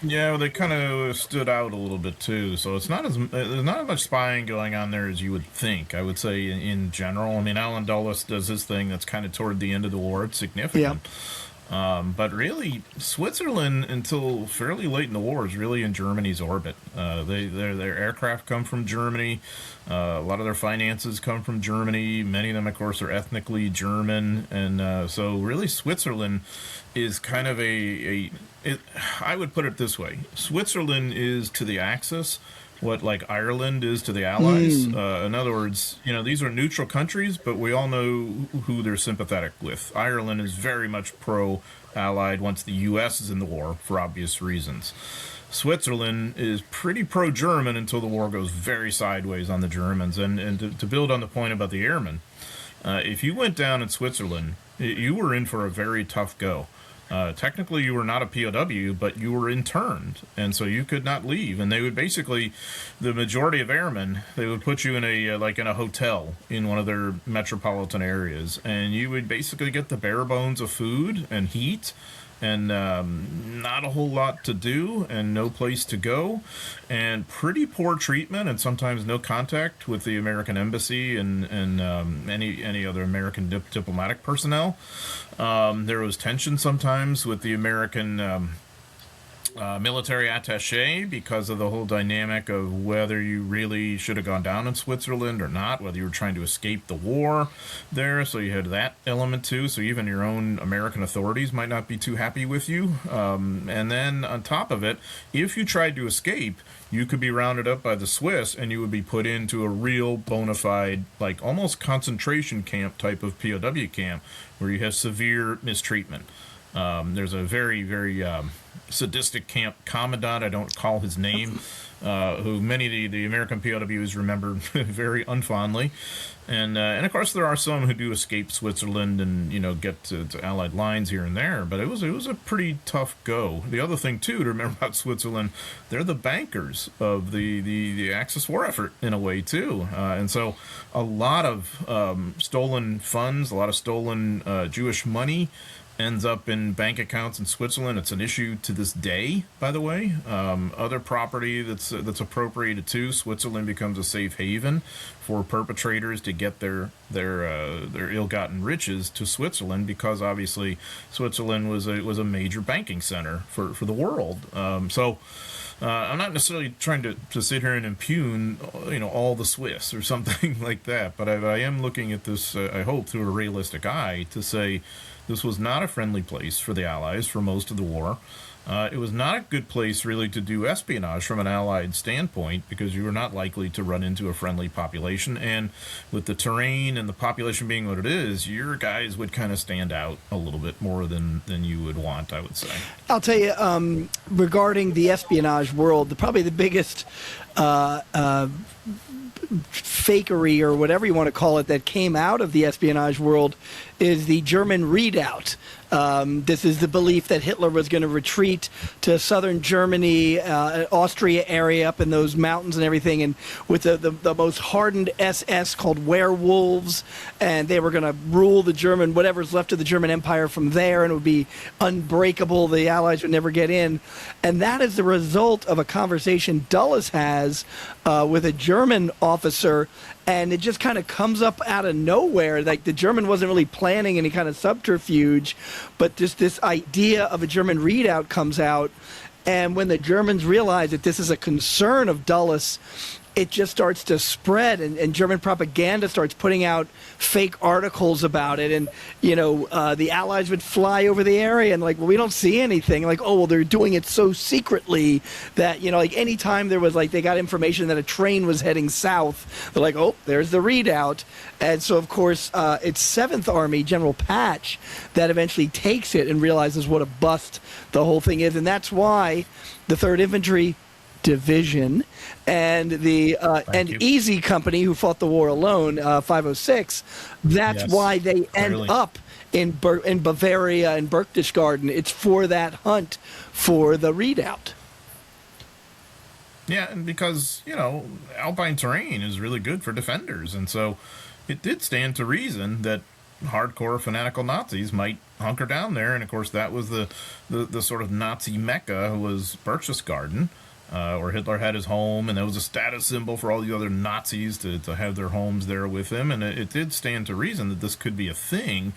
Yeah, well, they kind of stood out a little bit too. So there's not as much spying going on there as you would think. I would say in general. I mean, Alan Dulles does his thing. That's kind of toward the end of the war. It's significant. Yeah. But really, Switzerland, until fairly late in the war, is really in Germany's orbit. Their aircraft come from Germany. A lot of their finances come from Germany. Many of them, of course, are ethnically German. And so really Switzerland is kind of I would put it this way. Switzerland is to the Axis what like Ireland is to the Allies. In other words, these are neutral countries, but we all know who they're sympathetic with. Ireland is very much pro-Allied once the U.S. is in the war for obvious reasons. Switzerland is pretty pro-German until the war goes very sideways on the Germans. And to build on the point about the airmen, if you went down in Switzerland, you were in for a very tough go. Technically, you were not a POW, but you were interned, and so you could not leave. And they would basically, the majority of airmen, they would put you in a hotel in one of their metropolitan areas, and you would basically get the bare bones of food and heat, and not a whole lot to do, and no place to go, and pretty poor treatment, and sometimes no contact with the American embassy and any other American diplomatic personnel. There was tension sometimes with the American military attaché because of the whole dynamic of whether you really should have gone down in Switzerland or not, whether you were trying to escape the war there. So you had that element too. So even your own American authorities might not be too happy with you. And then on top of it, if you tried to escape, you could be rounded up by the Swiss and you would be put into a real bona fide, like almost concentration camp type of POW camp where you have severe mistreatment. There's a very, very sadistic camp commandant, I don't call his name, who many of the American POWs remember very unfondly. And of course, there are some who do escape Switzerland and, get to Allied lines here and there. But it was a pretty tough go. The other thing, too, to remember about Switzerland, they're the bankers of the Axis war effort in a way, too. And so a lot of stolen funds, a lot of stolen Jewish money ends up in bank accounts in Switzerland. It's an issue to this day, by the way. Other property that's appropriated to Switzerland becomes a safe haven for perpetrators to get their ill-gotten riches to Switzerland, because obviously Switzerland was a major banking center for the world. So I'm not necessarily trying to sit here and impugn, all the Swiss or something like that, but I am looking at this, I hope, through a realistic eye to say this was not a friendly place for the Allies for most of the war. It was not a good place really to do espionage from an Allied standpoint, because you were not likely to run into a friendly population. And with the terrain and the population being what it is, your guys would kind of stand out a little bit more than you would want, I would say. I'll tell you, regarding the espionage world, probably the biggest fakery, or whatever you want to call it, that came out of the espionage world is the German redoubt. This is the belief that Hitler was going to retreat to southern Germany, Austria area, up in those mountains and everything, and with the most hardened SS called werewolves, and they were going to rule the German, whatever's left of the German Empire from there, and it would be unbreakable. The Allies would never get in. And that is the result of a conversation Dulles has with a German officer, and it just kind of comes up out of nowhere. Like, the German wasn't really planning any kind of subterfuge, but just this idea of a German redoubt comes out. And when the Germans realize that this is a concern of Dulles, it just starts to spread, and German propaganda starts putting out fake articles about it. And, the Allies would fly over the area and we don't see anything. Like, oh, well, they're doing it so secretly that, anytime there was, they got information that a train was heading south, they're like, oh, there's the redoubt. And so, of course, it's 7th Army, General Patch, that eventually takes it and realizes what a bust the whole thing is. And that's why the 3rd Infantry Division and the Easy Company, who fought the war alone, 506, that's why they end up in Bavaria and Berchtesgaden. It's for that hunt for the redoubt. Yeah, and because, alpine terrain is really good for defenders, and so it did stand to reason that hardcore fanatical Nazis might hunker down there. And of course that was the sort of Nazi mecca was Berchtesgaden, where Hitler had his home, and that was a status symbol for all the other Nazis to have their homes there with him. And it did stand to reason that this could be a thing.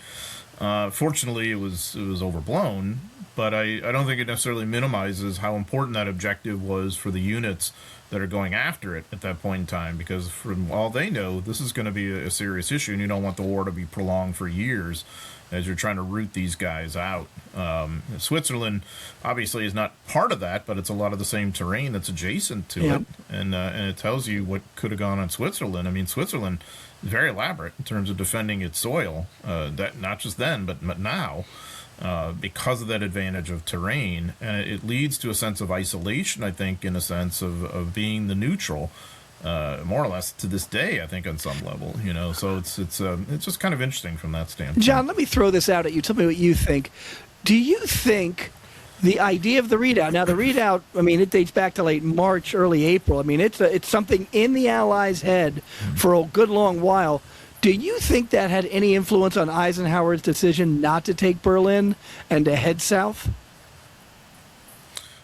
Fortunately, it was overblown, but I don't think it necessarily minimizes how important that objective was for the units that are going after it at that point in time, because from all they know, this is going to be a serious issue, and you don't want the war to be prolonged for years as you're trying to root these guys out. Switzerland obviously is not part of that, but it's a lot of the same terrain that's adjacent to it, and it tells you what could have gone on Switzerland. I mean, Switzerland is very elaborate in terms of defending its soil, that not just then, but now, because of that advantage of terrain, and it leads to a sense of isolation, I think, in a sense of being the neutral. More or less to this day, I think, on some level, So it's just kind of interesting from that standpoint. John, let me throw this out at you. Tell me what you think. Do you think the idea of the redoubt? Now, the redoubt, I mean, it dates back to late March, early April. I mean, it's something in the Allies' head for a good long while. Do you think that had any influence on Eisenhower's decision not to take Berlin and to head south?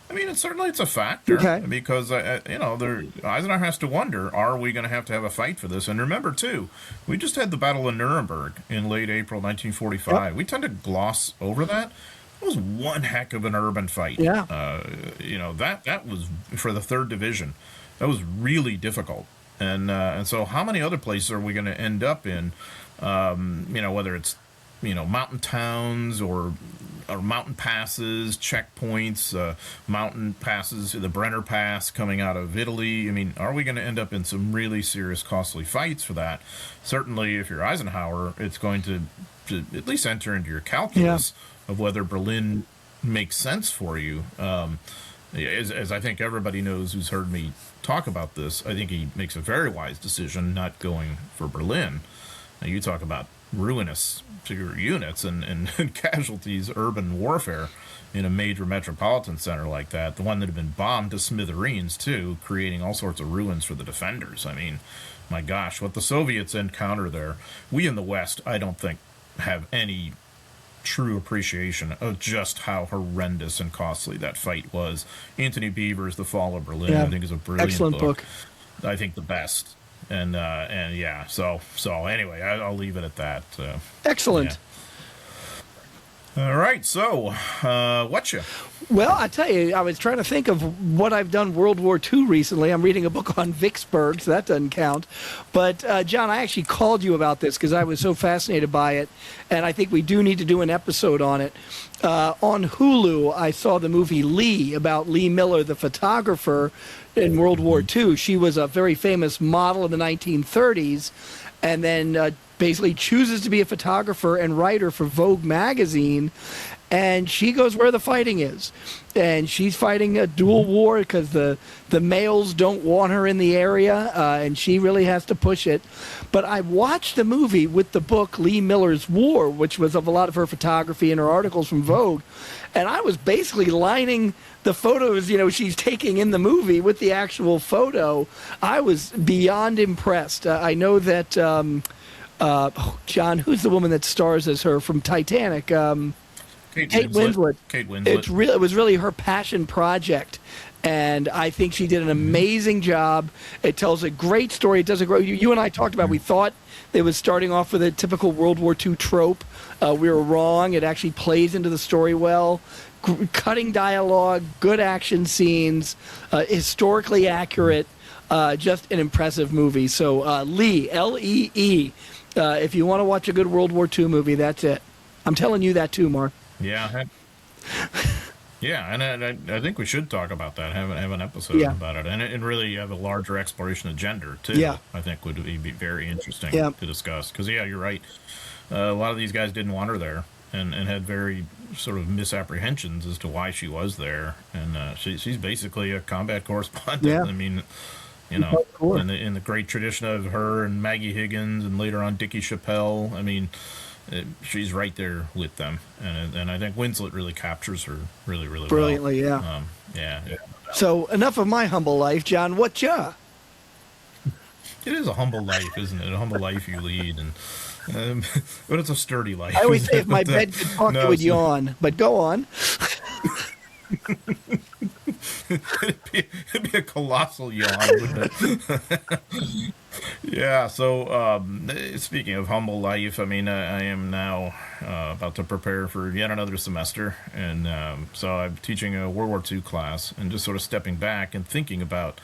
I mean, it's a factor, because Eisenhower has to wonder: are we going to have a fight for this? And remember, too, we just had the Battle of Nuremberg in late April 1945. Yep. We tend to gloss over that. It was one heck of an urban fight. Yeah. That was for the 3rd Division. That was really difficult. And so how many other places are we going to end up in? Whether it's mountain towns or mountain passes, checkpoints, mountain passes, the Brenner Pass coming out of Italy. I mean, are we going to end up in some really serious, costly fights for that? Certainly, if you're Eisenhower, it's going to at least enter into your calculus of whether Berlin makes sense for you. As I think everybody knows who's heard me talk about this, I think he makes a very wise decision not going for Berlin. Now, you talk about ruinous to your units and casualties, urban warfare in a major metropolitan center like that, the one that had been bombed to smithereens, too, creating all sorts of ruins for the defenders. I mean, my gosh, what the Soviets encounter there, we in the West, I don't think, have any true appreciation of just how horrendous and costly that fight was. Anthony Beevor's The Fall of Berlin, I think, is a brilliant excellent book. I think the best. And yeah, so anyway, I'll leave it at that. Excellent. Yeah. All right, so what you? Well, I tell you, I was trying to think of what I've done World War II recently. I'm reading a book on Vicksburg, so that doesn't count. But, John, I actually called you about this because I was so fascinated by it, and I think we do need to do an episode on it. On Hulu, I saw the movie Lee, about Lee Miller, the photographer in World War II. She was a very famous model in the 1930s, and then basically chooses to be a photographer and writer for Vogue magazine, and she goes where the fighting is. And she's fighting a dual war because the males don't want her in the area, and she really has to push it. But I watched the movie with the book Lee Miller's War, which was of a lot of her photography and her articles from Vogue, and I was basically lining the photos, she's taking in the movie with the actual photo. I was beyond impressed. I know that... John, who's the woman that stars as her from Titanic? Kate Winslet. Kate Winslet. It was really her passion project, and I think she did an amazing job. It tells a great story. It does a great. You and I talked about. We thought it was starting off with a typical World War II trope. We were wrong. It actually plays into the story well. Cutting dialogue, good action scenes, historically accurate. Just an impressive movie. So Lee, Lee. If you want to watch a good World War II movie, that's it. I'm telling you that too, Mark. Yeah. Yeah, and I think we should talk about that, have an episode about it. And really have a larger exploration of gender, too. Yeah. I think would be very interesting to discuss. Because, you're right. A lot of these guys didn't want her there and had very sort of misapprehensions as to why she was there. And she's basically a combat correspondent. Yeah. I mean... in the great tradition of her and Maggie Higgins and later on Dickie Chappelle, I mean, she's right there with them, and I think Winslet really captures her really brilliantly. Well. Yeah. So enough of my humble life, John. What ya? It is a humble life, isn't it? A humble life you lead, and but it's a sturdy life. I always say if my bed could talk, it would yawn. But go on. It'd be a colossal yawn, wouldn't it? Yeah, so speaking of humble life, I mean, I am now about to prepare for yet another semester, and so I'm teaching a World War II class, and just sort of stepping back and thinking about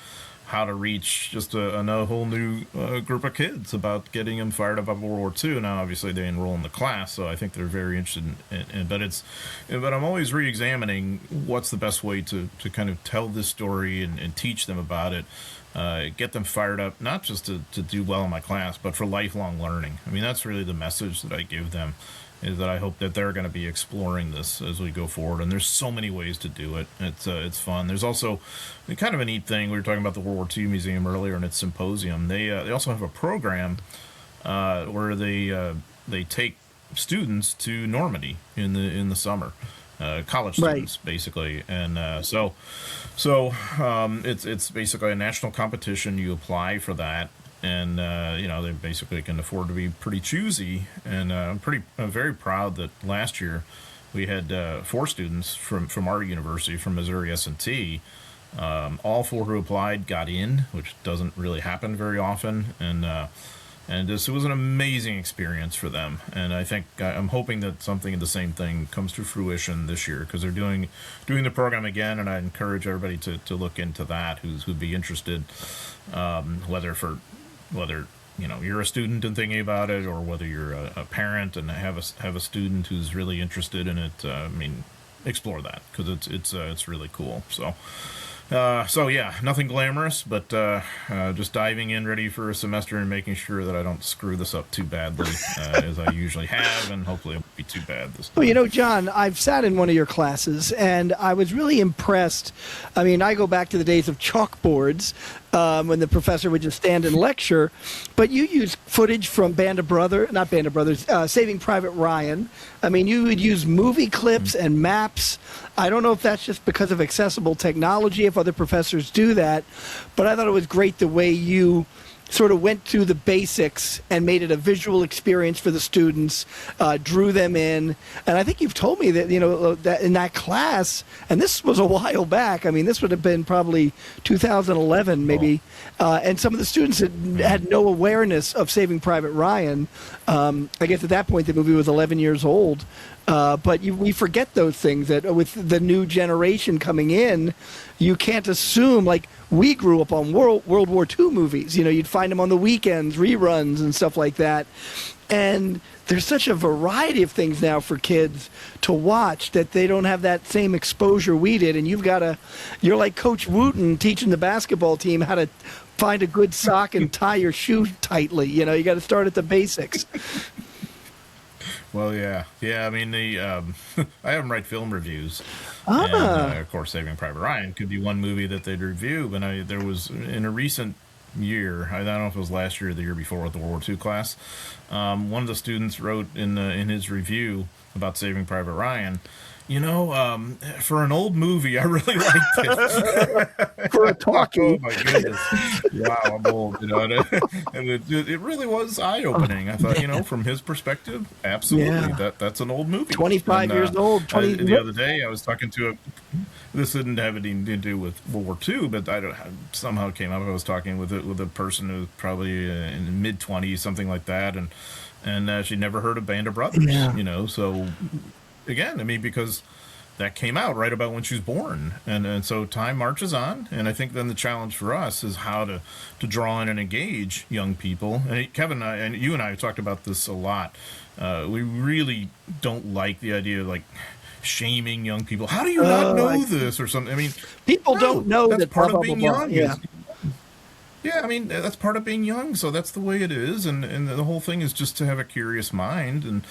how to reach just a whole new group of kids, about getting them fired up about World War II. Now, obviously, they enroll in the class, so I think they're very interested in but I'm always re-examining what's the best way to kind of tell this story and teach them about it, get them fired up, not just to do well in my class, but for lifelong learning. I mean, that's really the message that I give them, is that I hope that they're going to be exploring this as we go forward. And there's so many ways to do it. It's fun. There's also kind of a neat thing. We were talking about the World War II Museum earlier and its symposium. They also have a program where they take students to Normandy in the summer, college students basically. And so it's basically a national competition. You apply for that. And, they basically can afford to be pretty choosy. And I'm very proud that last year we had 4 students from our university, from Missouri S&T. All 4 who applied got in, which doesn't really happen very often. And And this was an amazing experience for them. And I think I'm hoping that something of the same thing comes to fruition this year, because they're doing the program again, and I encourage everybody to look into that who'd be interested, whether you're a student and thinking about it, or whether you're a parent and have a student who's really interested in it. Explore that, because it's really cool. So yeah, nothing glamorous, but just diving in, ready for a semester, and making sure that I don't screw this up too badly, as I usually have, and hopefully it won't be too bad this time. Well, John, I've sat in one of your classes, and I was really impressed. I mean, I go back to the days of chalkboards, when the professor would just stand and lecture, but you use footage from Saving Private Ryan. I mean, you would use movie clips and maps. I don't know if that's just because of accessible technology, if other professors do that, but I thought it was great the way you sort of went through the basics and made it a visual experience for the students, drew them in. And I think you've told me that, that in that class, and this was a while back, I mean, this would have been probably 2011 maybe, and some of the students had no awareness of Saving Private Ryan. I guess at that point the movie was 11 years old. But we forget those things, that with the new generation coming in, you can't assume, like we grew up on World War II movies. You'd find them on the weekends, reruns and stuff like that. And there's such a variety of things now for kids to watch that they don't have that same exposure we did. And you're like Coach Wooten teaching the basketball team how to find a good sock and tie your shoe tightly. You got to start at the basics. Well, yeah. I mean, I have them write film reviews, and of course, Saving Private Ryan could be one movie that they'd review. But there was, in a recent year, I don't know if it was last year or the year before, with the World War II class, one of the students wrote in his review about Saving Private Ryan, for an old movie, I really liked it. For a talkie. Oh my goodness! Wow, I'm old, and it really was eye-opening. I thought, from his perspective, absolutely, that's an old movie. 25 years old. The other day, I was talking to this didn't have anything to do with World War II, but somehow it came up. I was talking with a person who was probably in mid-20s, something like that, and she'd never heard of Band of Brothers. So. Again, I mean, because that came out right about when she was born, and so time marches on, and I think then the challenge for us is how to draw in and engage young people. And Kevin and you and I have talked about this a lot. We really don't like the idea of shaming young people. How do you not know this or something? I mean, people don't know that's that part of being young. Yeah. Yeah, I mean, that's part of being young, so that's the way it is, and the whole thing is just to have a curious mind, and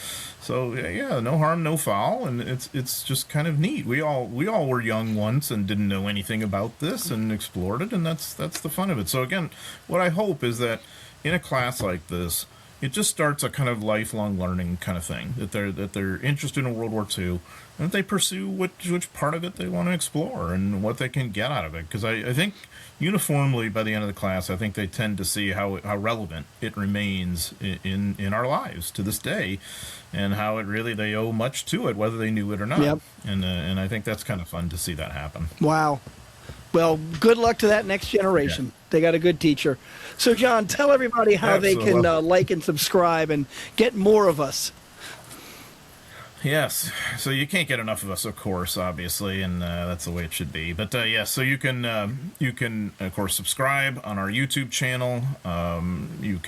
so, yeah, no harm, no foul, and it's just kind of neat. We all were young once and didn't know anything about this and explored it, and that's the fun of it. So, again, what I hope is that in a class like this, it just starts a kind of lifelong learning kind of thing, that they're interested in World War II, and that they pursue which part of it they want to explore and what they can get out of it, because I think uniformly by the end of the class, I think they tend to see how relevant it remains in our lives to this day, and how they owe much to it, whether they knew it or not. Yep. And I think that's kind of fun to see that happen. Wow. Well, good luck to that next generation. Yeah. They got a good teacher. So, John, tell everybody how they can like and subscribe and get more of us. Yes, so you can't get enough of us, of course, obviously, and that's the way it should be. But so you can of course subscribe on our YouTube channel. You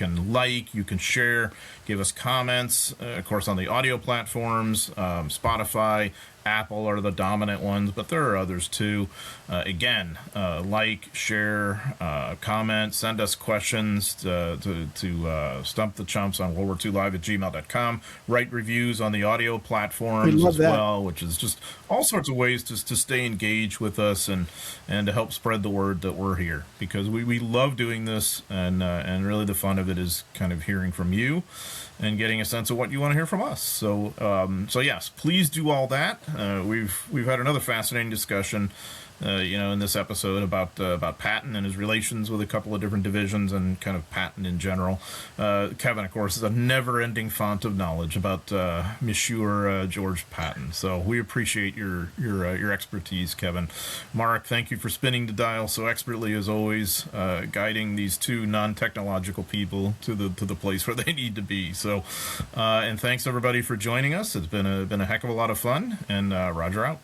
can share, give us comments, of course, on the audio platforms. Spotify, Apple are the dominant ones, but there are others too. Again, share, comment, send us questions to Stump the Chumps on WWII@gmail.com. Write reviews on the audio platforms as well, which is just all sorts of ways to stay engaged with us and to help spread the word that we're here, because we love doing this, and really the fun of it is kind of hearing from you and getting a sense of what you want to hear from us. So yes, please do all that. We've had another fascinating discussion. in this episode about Patton and his relations with a couple of different divisions and kind of Patton in general. Kevin, of course, is a never-ending font of knowledge about Monsieur George Patton. So we appreciate your expertise, Kevin. Mark, thank you for spinning the dial so expertly as always, guiding these two non-technological people to the place where they need to be. So, and thanks everybody for joining us. It's been a heck of a lot of fun. And Roger out.